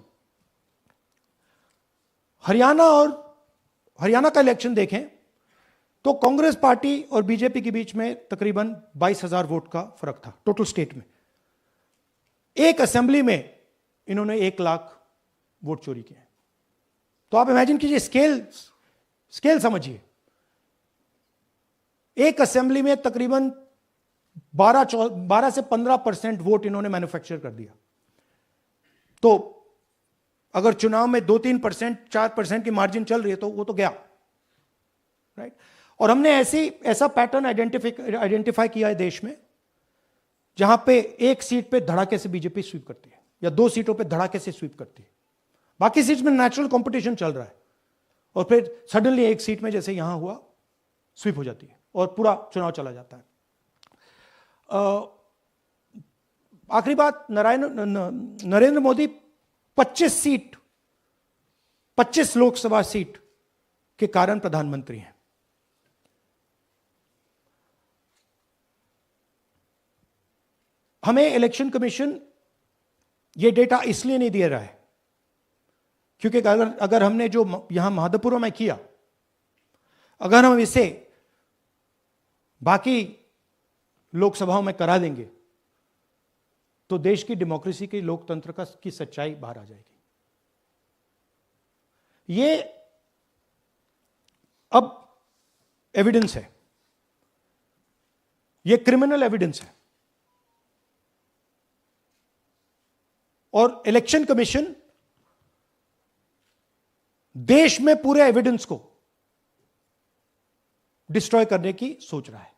[SPEAKER 2] हरियाणा का इलेक्शन देखें तो कांग्रेस पार्टी और बीजेपी के बीच में तकरीबन 22,000 वोट का फर्क था टोटल स्टेट में। एक असेंबली में इन्होंने 1 लाख वोट चोरी किए। तो आप इमेजिन कीजिए, स्केल समझिए। एक असेंबली में तकरीबन 12 से 15% वोट इन्होंने मैन्युफैक्चर कर दिया। तो अगर चुनाव में 2-3%, 4% की मार्जिन चल रही है तो वो तो गया, राइट। और हमने ऐसा पैटर्न आइडेंटिफाई किया है देश में, जहां पे एक सीट पे धड़ाके से बीजेपी स्वीप करती है, या 2 सीटों पे धड़ाके से स्वीप करती है। बाकी सीट में नेचुरल कंपटीशन चल रहा है, और फिर सडनली एक सीट में जैसे यहां हुआ स्वीप हो जाती है और पूरा चुनाव चला जाता है। आखिरी बात, नरेंद्र मोदी 25 लोकसभा सीट के कारण प्रधानमंत्री हैं। हमें इलेक्शन कमीशन यह डेटा इसलिए नहीं दे रहा है क्योंकि अगर हमने जो यहां महादेवपुर में किया, अगर हम इसे बाकी लोकसभाओं में करा देंगे तो देश की डेमोक्रेसी की, लोकतंत्र की सच्चाई बाहर आ जाएगी। ये अब एविडेंस है, ये क्रिमिनल एविडेंस है। और इलेक्शन कमीशन देश में पूरे एविडेंस को डिस्ट्रॉय करने की सोच रहा है।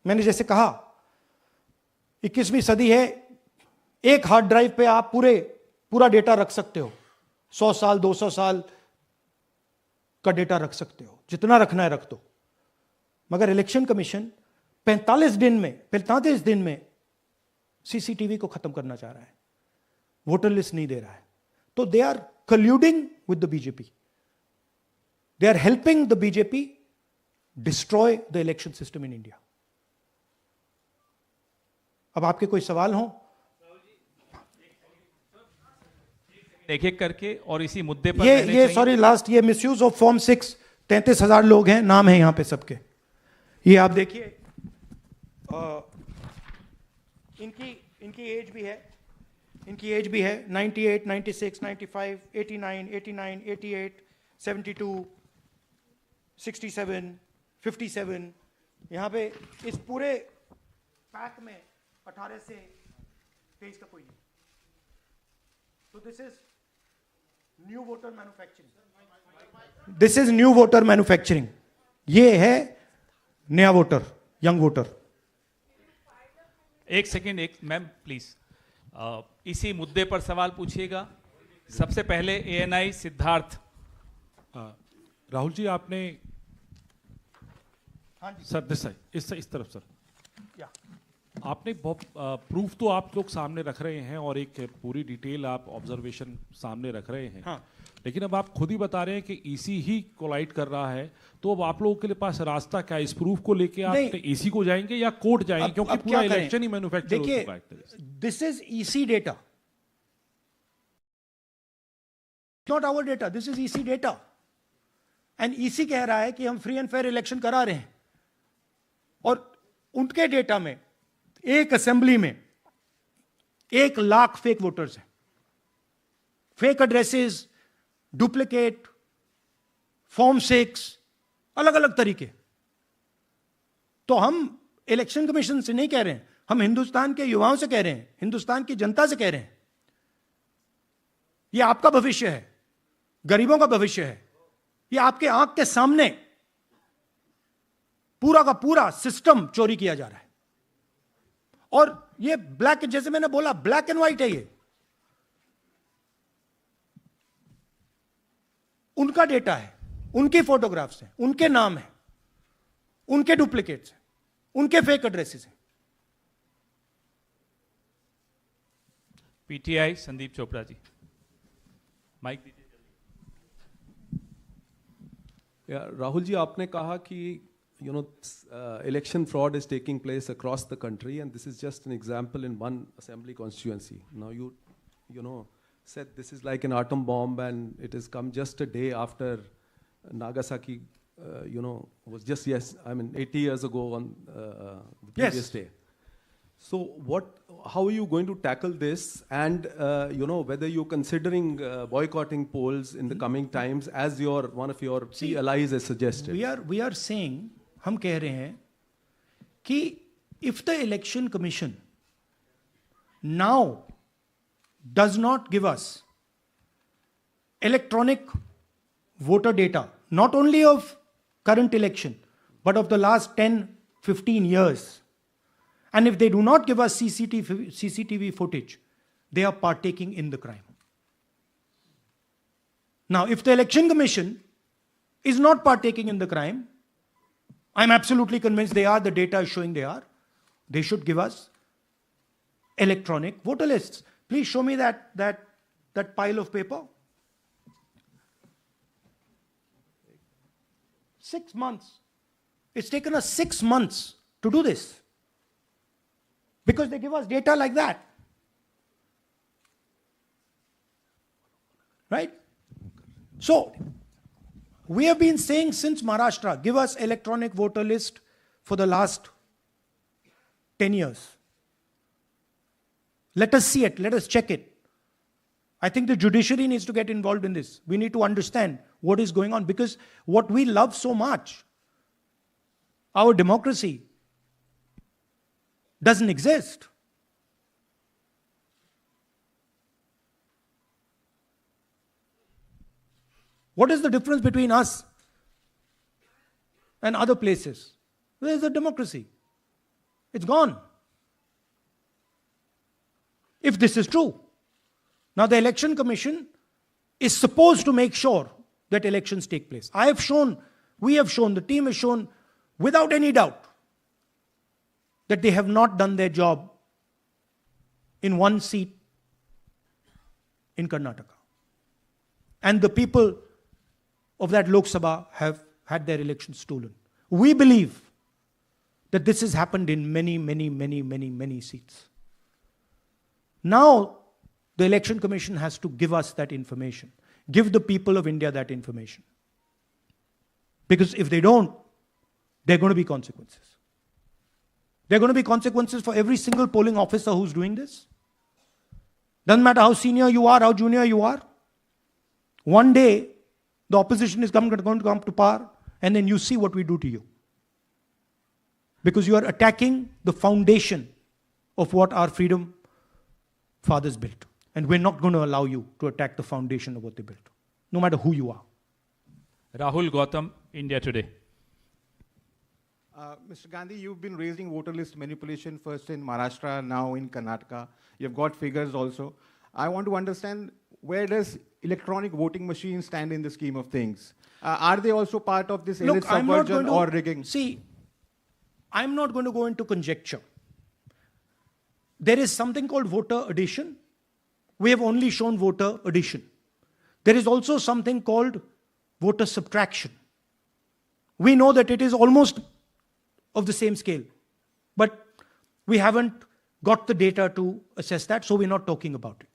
[SPEAKER 2] मैंने जैसे कहा 21वीं सदी है, एक हार्ड ड्राइव पे आप पूरा डेटा रख सकते हो, 100 साल 200 साल का डेटा रख सकते हो, जितना रखना है रख दो। मगर इलेक्शन कमीशन 45 दिन में सीसीटीवी को खत्म करना चाह रहा है, वोटर लिस्ट नहीं दे रहा है. तो they are colluding with the BJP. They are helping the BJP destroy the election system in India. अब आपके कोई सवाल हो?
[SPEAKER 1] एक एक करके और इसी मुद्दे पर
[SPEAKER 2] ये सॉरी लास्ट, ये मिसयूज ऑफ फॉर्म 6, 33,000 लोग हैं, नाम है यहां पे सबके. ये आप देखिए, इनकी एज भी है, 98, 96, 95, 89, 88, 72, 67, 57. यहां पे इस पूरे पैक में 18 से 23 का कोई नहीं. तो this is new voter manufacturing. This is new voter manufacturing. ये है नया वोटर, यंग वोटर.
[SPEAKER 1] एक सेकेंड, एक मैम प्लीज, इसी मुद्दे पर सवाल पूछिएगा. सबसे पहले एएनआई सिद्धार्थ.
[SPEAKER 3] राहुल जी, आपने सर दिस है, इस तरफ सर. आपने बहुत प्रूफ तो आप लोग सामने रख रहे हैं और एक पूरी डिटेल आप ऑब्जर्वेशन सामने रख रहे हैं.
[SPEAKER 2] हाँ.
[SPEAKER 3] लेकिन अब आप खुद ही बता रहे हैं कि ईसी ही कोलाइड कर रहा है, तो अब आप लोगों के लिए पास रास्ता क्या है? इस प्रूफ को लेके आप ईसी को जाएंगे या कोर्ट जाएंगे? क्योंकि पूरा इलेक्शन ही मैन्युफैक्चर हो चुका है.
[SPEAKER 2] This is EC data, not our data. This is EC data. And EC कह रहा है कि हम फ्री एंड फेयर इलेक्शन करा रहे हैं, और उनके डेटा में एक असेंबली में 1 लाख फेक वोटर्स हैं. फेक एड्रेसेस, डुप्लीकेट, फॉर्म 6, अलग अलग तरीके. तो हम इलेक्शन कमीशन से नहीं कह रहे हैं, हम हिंदुस्तान के युवाओं से कह रहे हैं, हिंदुस्तान की जनता से कह रहे हैं, ये आपका भविष्य है, गरीबों का भविष्य है. ये आपके आंख के सामने पूरा का पूरा सिस्टम चोरी किया जा रहा है. और ये ब्लैक, जैसे मैंने बोला, ब्लैक एंड व्हाइट है. ये उनका डेटा है, उनकी फोटोग्राफ्स हैं, उनके नाम हैं, उनके डुप्लीकेट्स हैं, उनके फेक एड्रेसेस हैं.
[SPEAKER 1] पीटीआई संदीप चोपड़ा जी, माइक दीजिए.
[SPEAKER 4] राहुल जी, आपने कहा कि election fraud is taking place across the country, and this is just an example in one assembly constituency. Now you know said this is like an atom bomb, and it has come just a day after Nagasaki was just 80 years ago on the previous day. So how are you going to tackle this, and whether you're considering boycotting polls in the coming times, as one of your key allies has suggested?
[SPEAKER 2] We are saying, हम कह रहे हैं कि if the election commission now does not give us electronic voter data, not only of current election, but of the last 10-15 years, and if they do not give us CCTV footage, they are partaking in the crime. Now, if the election commission is not partaking in the crime, I'm absolutely convinced they are. The data is showing they are. They should give us electronic voter lists. Please show me that pile of paper. 6 months. It's taken us 6 months to do this, because they give us data like that. Right? So, we have been saying since Maharashtra, give us electronic voter list for the last 10 years. Let us see it. Let us check it. I think the judiciary needs to get involved in this. We need to understand what is going on, because what we love so much, our democracy, doesn't exist. What is the difference between us and other places? Where is the democracy? It's gone. If this is true. Now the election commission is supposed to make sure that elections take place. We have shown, the team has shown without any doubt that they have not done their job in one seat in Karnataka. And the people of that Lok Sabha have had their elections stolen. We believe that this has happened in many seats. Now, the Election Commission has to give us that information. Give the people of India that information. Because if they don't, there are going to be consequences. There are going to be consequences for every single polling officer who's doing this. Doesn't matter how senior you are, how junior you are. One day, the opposition is going to come to power, and then you see what we do to you. Because you are attacking the foundation of what our freedom fathers built. And we're not going to allow you to attack the foundation of what they built, no matter who you are.
[SPEAKER 1] Rahul Gautam, India Today.
[SPEAKER 5] Mr. Gandhi, you've been raising voter list manipulation first in Maharashtra, now in Karnataka. You've got figures also. I want to understand, where does electronic voting machines stand in the scheme of things? Are they also part of this elite subversion or rigging?
[SPEAKER 2] See, I'm not going to go into conjecture. There is something called voter addition. We have only shown voter addition. There is also something called voter subtraction. We know that it is almost of the same scale, but we haven't got the data to assess that, so we're not talking about it.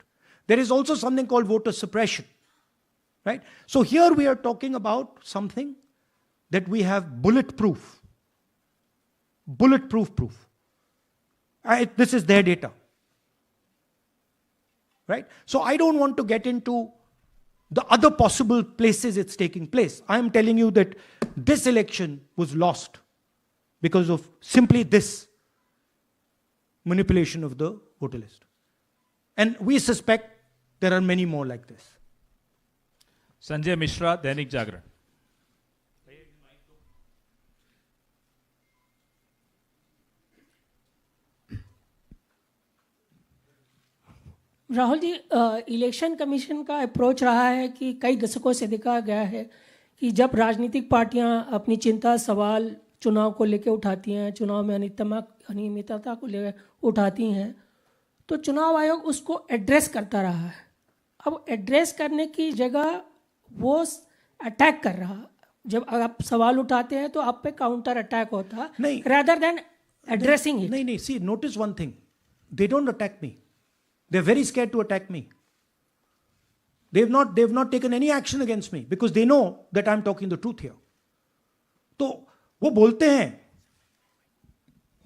[SPEAKER 2] There is also something called voter suppression, right? So here we are talking about something that we have bulletproof proof. This is their data, right? So I don't want to get into the other possible places it's taking place. I am telling you that this election was lost because of simply this manipulation of the voter list. And we suspect there are many more like this.
[SPEAKER 1] Sanjay Mishra, Dainik Jagran.
[SPEAKER 6] Rahul ji, election commission का approach रहा है कि कई दशकों से देखा गया है कि जब राजनीतिक पार्टियां अपनी चिंता सवाल चुनाव को लेकर उठाती हैं, चुनाव में अनियमितता को लेकर उठाती हैं, तो चुनाव आयोग उसको एड्रेस करता रहा है। अब एड्रेस करने की जगह वो अटैक कर रहा। जब आप सवाल उठाते हैं तो आप पे काउंटर अटैक होता
[SPEAKER 2] नहीं,
[SPEAKER 6] rather than addressing it.
[SPEAKER 2] नहीं, see, notice one thing. They don't attack me. They're very scared to attack me. They've not taken any action against me because they know that I'm talking the truth here. तो वो बोलते हैं,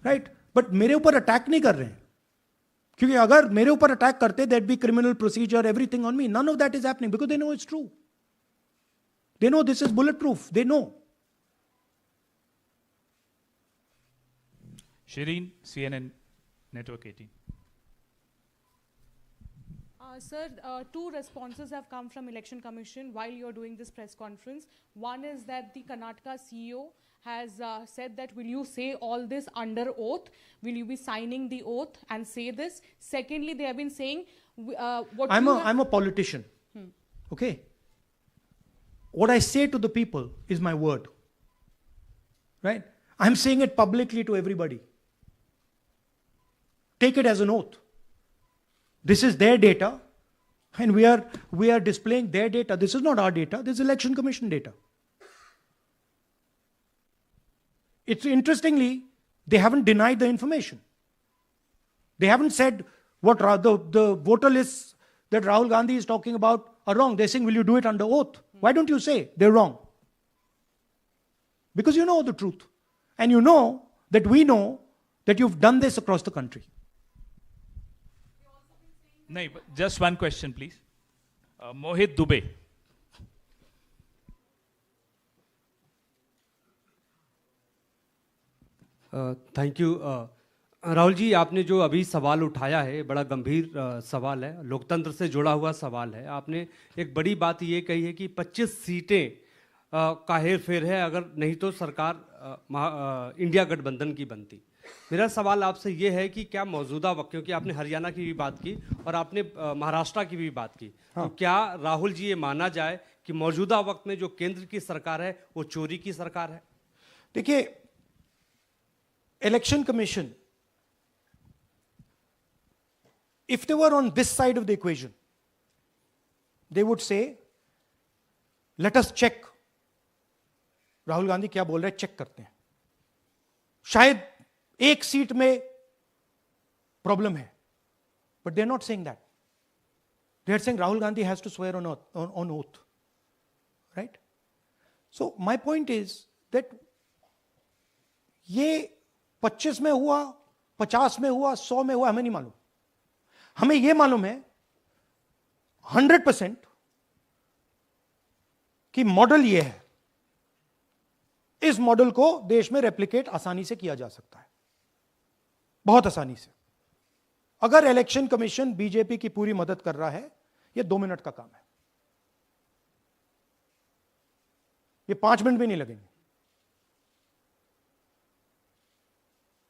[SPEAKER 2] right? But मेरे ऊपर attack नहीं कर रहे हैं, क्योंकि अगर मेरे ऊपर अटैक करते, there'd be criminal procedure, everything on me. None of that is happening because they know it's true. They know this is bulletproof. They know.
[SPEAKER 1] Shireen, CNN Network 18.
[SPEAKER 7] Sir, two responses have come from Election Commission while you're doing this press conference. One is that the Karnataka CEO has said that, will you say all this under oath? Will you be signing the oath and say this? Secondly, they have been saying
[SPEAKER 2] I'm a politician. Okay? What I say to the people is my word. Right? I'm saying it publicly to everybody. Take it as an oath. This is their data, and we are displaying their data. This is not our data. This is Election Commission data. It's interestingly, they haven't denied the information. They haven't said what the voter lists that Rahul Gandhi is talking about are wrong. They're saying, will you do it under oath? Why don't you say they're wrong? Because you know the truth. And you know that we know that you've done this across the country.
[SPEAKER 1] No, just one question, please. Mohit Dubey.
[SPEAKER 8] Thank you. Rahul ji, आपने जो अभी सवाल उठाया है बड़ा गंभीर सवाल है, लोकतंत्र से जुड़ा हुआ सवाल है। आपने एक बड़ी बात ये कही है कि 25 सीटें का हेर फेर है, अगर नहीं तो सरकार इंडिया गठबंधन की बनती। मेरा सवाल आपसे ये है कि क्या मौजूदा वक्त, क्योंकि आपने हरियाणा की भी बात की और आपने महाराष्ट्र की भी बात की, तो क्या राहुल जी ये माना जाए कि मौजूदा वक्त में जो केंद्र की सरकार है वो चोरी की सरकार है?
[SPEAKER 2] देखिए, election commission if they were on this side of the equation, they would say, let us check. Rahul Gandhi क्या बोल रहे हैं, चेक करते हैं. शायद एक सीट में प्रॉब्लम है, but they're not saying that. They're saying Rahul Gandhi has to swear on oath. Right? So my point is that ये 25 में हुआ, 50 में हुआ, 100 में हुआ, हमें नहीं मालूम. हमें ये मालूम है 100% कि मॉडल ये है. इस मॉडल को देश में रेप्लिकेट आसानी से किया जा सकता है, बहुत आसानी से. अगर इलेक्शन कमीशन बीजेपी की पूरी मदद कर रहा है, यह 2 मिनट का काम है. ये 5 मिनट भी नहीं लगेंगे.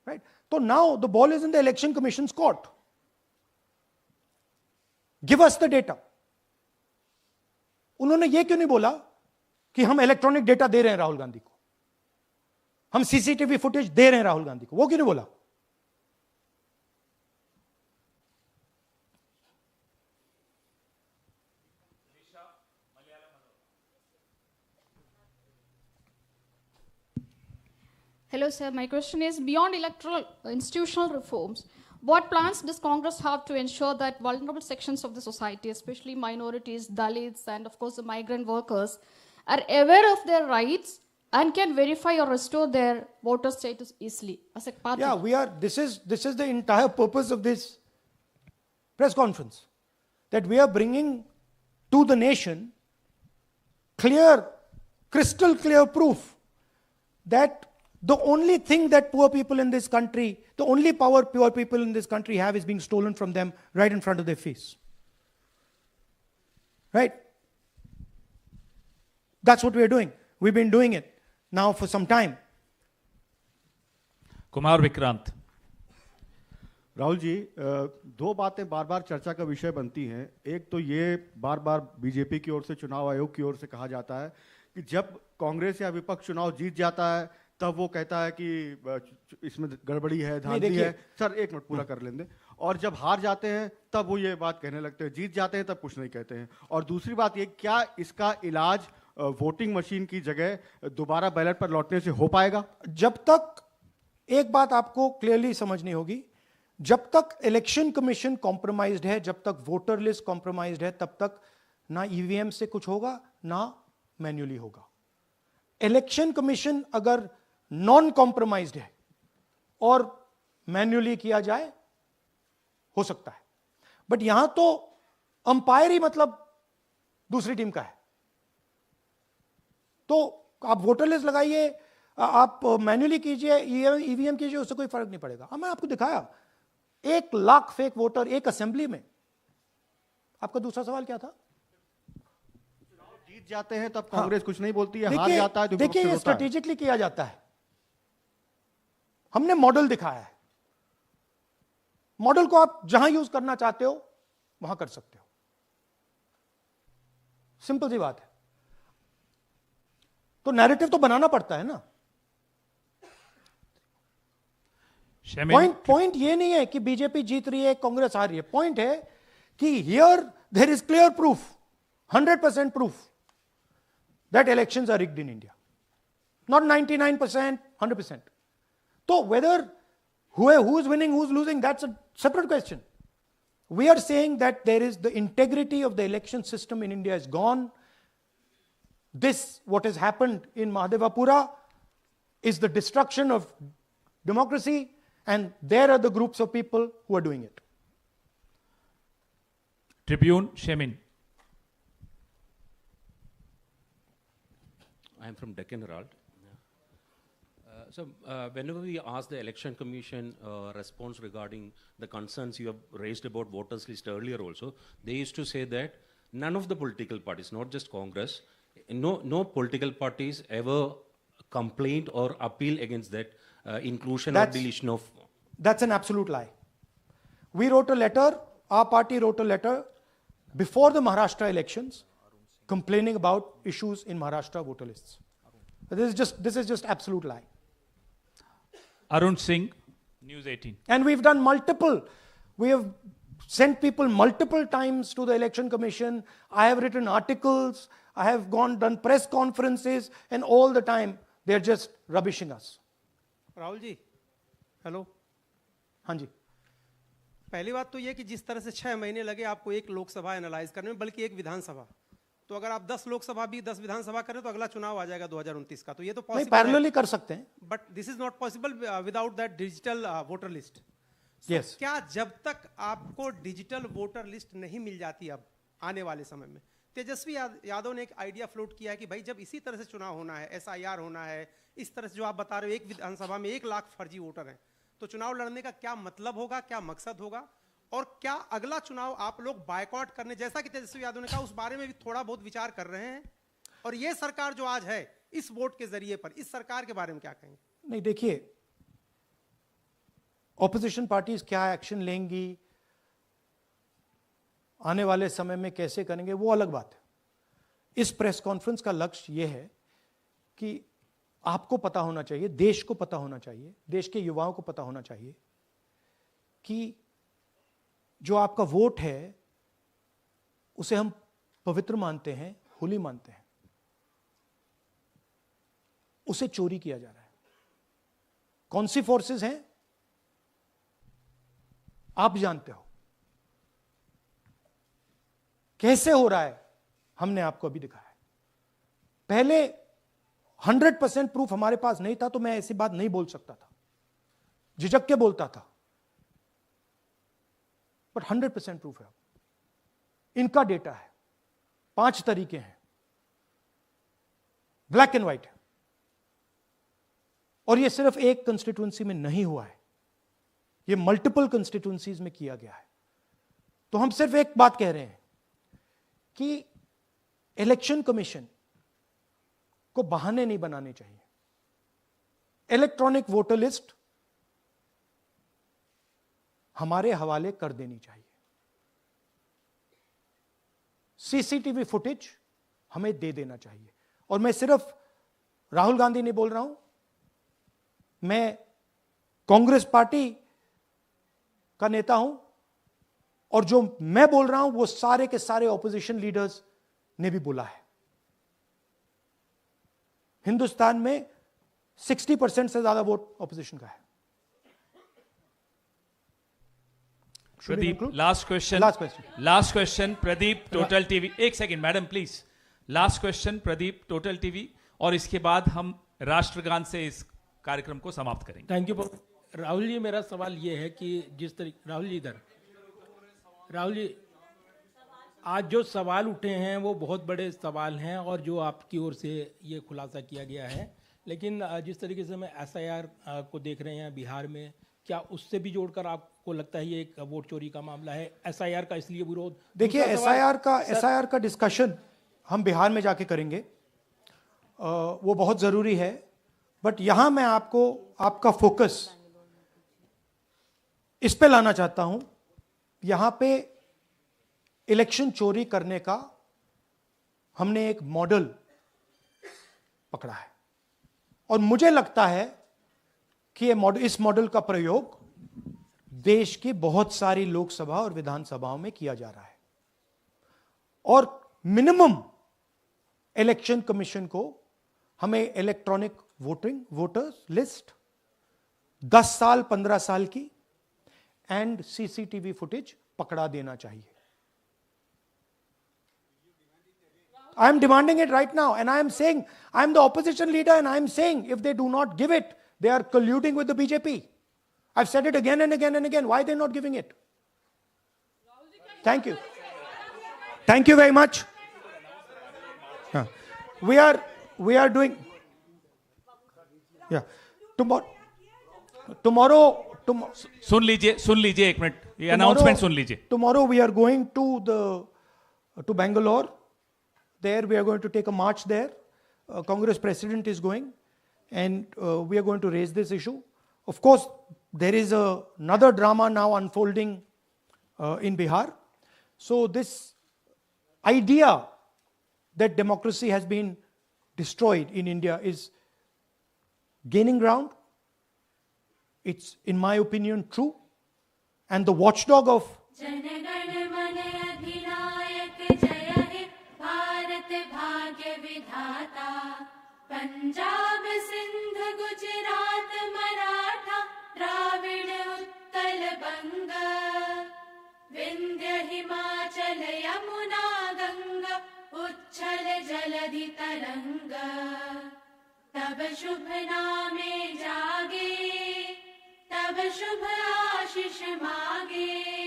[SPEAKER 2] राइट? तो now the ball is in the election commissions court. Give us the data. उन्होंने ये क्यों नहीं बोला कि हम इलेक्ट्रॉनिक डेटा दे रहे हैं राहुल गांधी को, हम सीसीटीवी फुटेज दे रहे हैं राहुल गांधी को? वो क्यों नहीं बोला?
[SPEAKER 9] Hello, sir. My question is, beyond electoral institutional reforms, what plans does Congress have to ensure that vulnerable sections of the society, especially minorities, Dalits, and of course the migrant workers, are aware of their rights and can verify or restore their voter status easily as a party?
[SPEAKER 2] Yeah, we are. This is the entire purpose of this press conference, that we are bringing to the nation clear, crystal clear proof that the only thing that poor people in this country, the only power poor people in this country have is being stolen from them right in front of their face. Right? That's what we're doing. We've been doing it now for some time.
[SPEAKER 1] Kumar Vikrant.
[SPEAKER 5] Rahul ji, दो बातें बार बार चर्चा का विषय बनती हैं. एक तो ये बार बार बीजेपी की ओर से, चुनाव आयोग की ओर से कहा जाता है कि जब कांग्रेस या विपक्ष चुनाव जीत जाता है तब वो कहता है कि इसमें गड़बड़ी है, धांधली है. सर एक मिनट पूरा कर लेंगे. और जब हार जाते हैं तब वो ये बात कहने लगते हैं, जीत जाते हैं तब कुछ नहीं कहते हैं. और दूसरी बात ये, क्या इसका इलाज वोटिंग मशीन की जगह दोबारा बैलेट पर लौटने से हो पाएगा?
[SPEAKER 2] जब तक, एक बात आपको क्लियरली समझनी होगी, जब तक इलेक्शन कमीशन कॉम्प्रोमाइज्ड है, जब तक वोटर लिस्ट कॉम्प्रोमाइज्ड है, तब तक ना ईवीएम से कुछ होगा ना मैन्युअली होगा. इलेक्शन कमीशन अगर नॉन कॉम्प्रोमाइज्ड है और मैन्युअली किया जाए, हो सकता है. बट यहां तो अंपायर ही मतलब दूसरी टीम का है. तो आप वोटर लिस्ट लगाइए, आप मैन्युअली कीजिए, ईवीएम कीजिए, उससे कोई फर्क नहीं पड़ेगा. मैं आपको दिखाया 1 लाख फेक वोटर एक असेंबली में. आपका दूसरा सवाल क्या था?
[SPEAKER 5] जीत जाते हैं तब कांग्रेस कुछ नहीं बोलती है, हार जाता है तो
[SPEAKER 2] देखिए, ये स्ट्रेटेजिकली किया जाता है. हमने मॉडल दिखाया है. मॉडल को आप जहां यूज करना चाहते हो वहां कर सकते हो. सिंपल सी बात है. तो नैरेटिव तो बनाना पड़ता है ना. पॉइंट ये नहीं है कि बीजेपी जीत रही है, कांग्रेस हार रही है. पॉइंट है कि here there is clear proof, 100% proof that elections are rigged in India. Not 99%, 100%. So whether who is winning, who's losing, that's a separate question. We are saying that there is the integrity of the election system in India is gone. This, what has happened in Mahadevapura, is the destruction of democracy, and there are the groups of people who are doing it.
[SPEAKER 1] Tribune, Shemin.
[SPEAKER 10] I am from Deccan Herald. So whenever we ask the Election Commission response regarding the concerns you have raised about voters list earlier also, they used to say that none of the political parties, not just Congress, no political parties ever complained or appeal against that inclusion or deletion of...
[SPEAKER 2] That's an absolute lie. We wrote a letter, our party wrote a letter before the Maharashtra elections complaining about issues in Maharashtra voter lists. This is just absolute lie.
[SPEAKER 1] Arun Singh, News 18.
[SPEAKER 2] And we've done multiple. We have sent people multiple times to the election commission. I have written articles. I have done press conferences, and all the time they're just rubbishing us.
[SPEAKER 11] Rahul ji, hello.
[SPEAKER 2] हाँ जी.
[SPEAKER 11] पहली बात तो ये कि जिस तरह से 6 महीने लगे आपको एक लोकसभा एनालाइज करने में, बल्कि एक विधानसभा, तो अगर आप 10 लोकसभा भी 10 विधानसभा करें तो अगला चुनाव आ जाएगा 2029 का. तो ये तो पॉसिबल
[SPEAKER 2] पैरेलली कर सकते हैं.
[SPEAKER 11] But this is not possible without that digital voter list.
[SPEAKER 2] Yes.
[SPEAKER 11] क्या जब तक आपको डिजिटल वोटर लिस्ट नहीं मिल जाती अब आने वाले समय में, तेजस्वी यादव ने एक आइडिया फ्लोट किया है कि भाई जब इसी तरह से चुनाव होना है, SIR होना है, इस तरह से जो आप बता रहे हो एक विधानसभा में 1 लाख फर्जी वोटर हैं, तो चुनाव लड़ने का क्या मतलब होगा, क्या मकसद होगा, और क्या अगला चुनाव आप लोग बायकॉट करने, जैसा कि तेजस्वी यादव ने कहा, उस बारे में भी थोड़ा बहुत विचार कर रहे हैं? और ये सरकार जो आज है इस वोट के जरिए पर, इस सरकार के बारे में क्या कहेंगे?
[SPEAKER 2] नहीं, देखिए, ऑपोजिशन पार्टीज क्या एक्शन लेंगी, आने वाले समय में कैसे करेंगे, वो अलग बात है. इस प्रेस कॉन्फ्रेंस का लक्ष्य यह है कि आपको पता होना चाहिए, देश को पता होना चाहिए, देश के युवाओं को पता होना चाहिए कि जो आपका वोट है उसे हम पवित्र मानते हैं, होली मानते हैं, उसे चोरी किया जा रहा है. कौन सी फोर्सेस हैं आप जानते हो, कैसे हो रहा है हमने आपको अभी दिखाया है. पहले 100% प्रूफ हमारे पास नहीं था तो मैं ऐसी बात नहीं बोल सकता था, झिझक के बोलता था, बट 100% प्रूफ है. इनका डेटा है, 5 तरीके हैं, ब्लैक एंड व्हाइट है, और यह सिर्फ एक कंस्टिट्यूएंसी में नहीं हुआ है, यह मल्टीपल कंस्टिट्यूएंसीज में किया गया है. तो हम सिर्फ एक बात कह रहे हैं कि इलेक्शन कमीशन को बहाने नहीं बनाने चाहिए. इलेक्ट्रॉनिक वोटर लिस्ट हमारे हवाले कर देनी चाहिए. CCTV फुटेज हमें दे देना चाहिए. और मैं सिर्फ राहुल गांधी नहीं बोल रहा हूं, मैं कांग्रेस पार्टी का नेता हूं, और जो मैं बोल रहा हूं वो सारे के सारे ऑपोजिशन लीडर्स ने भी बोला है. हिंदुस्तान में 60% से ज्यादा वोट ऑपोजिशन का है.
[SPEAKER 1] Pradeep, last question Pradeep, total TV. एक second madam please. Last question Pradeep, total TV, और इसके बाद हम राष्ट्रगान से इस कार्यक्रम को समाप्त करेंगे.
[SPEAKER 12] Thank you. राहुल जी, मेरा सवाल ये है कि जिस तरीके, राहुल जी आज जो सवाल उठे हैं वो बहुत बड़े सवाल हैं, और जो आपकी ओर से ये खुलासा किया गया है, लेकिन जिस तरीके से मैं SIR को देख रहे हैं बिहार में, क्या उससे भी जोड़कर आपको लगता है ये एक वोट चोरी का मामला है? SIR का इसलिए विरोध,
[SPEAKER 2] देखिए SIR का डिस्कशन हम बिहार में जाके करेंगे, वो बहुत जरूरी है. बट यहां मैं आपको आपका फोकस इस पे लाना चाहता हूं. यहां पे इलेक्शन चोरी करने का हमने एक मॉडल पकड़ा है, और मुझे लगता है कि इस मॉडल का प्रयोग देश की बहुत सारी लोकसभा और विधानसभाओं में किया जा रहा है. और मिनिमम इलेक्शन कमीशन को हमें इलेक्ट्रॉनिक वोटर्स लिस्ट 10 साल 15 साल की एंड CCTV फुटेज पकड़ा देना चाहिए. I am demanding it right now, and I am saying, I am the opposition leader, and I am saying if they do not give it, they are colluding with the BJP. I've said it again and again and again. Why are they not giving it? Thank you. Thank you very much. We are doing, yeah. Tomorrow,
[SPEAKER 1] सुन लीजिए एक minute, ये announcement सुन लीजिए.
[SPEAKER 2] Tomorrow we are going to Bangalore. There we are going to take a march there. Congress president is going, and we are going to raise this issue. Of course, there is another drama now unfolding in Bihar. So this idea that democracy has been destroyed in India is gaining ground. It's, in my opinion, true. And the watchdog of
[SPEAKER 13] जनगण मन अधिनायक जय हे भारत भाग्य विधाता। पंजाब सिंध गुजरात मराठा द्राविड़ उत्कल बंग। विंध्य हिमाचल यमुना गंगा उच्छल जलधि तरंग। तब शुभ नामे जागे तब शुभ आशीष मागे।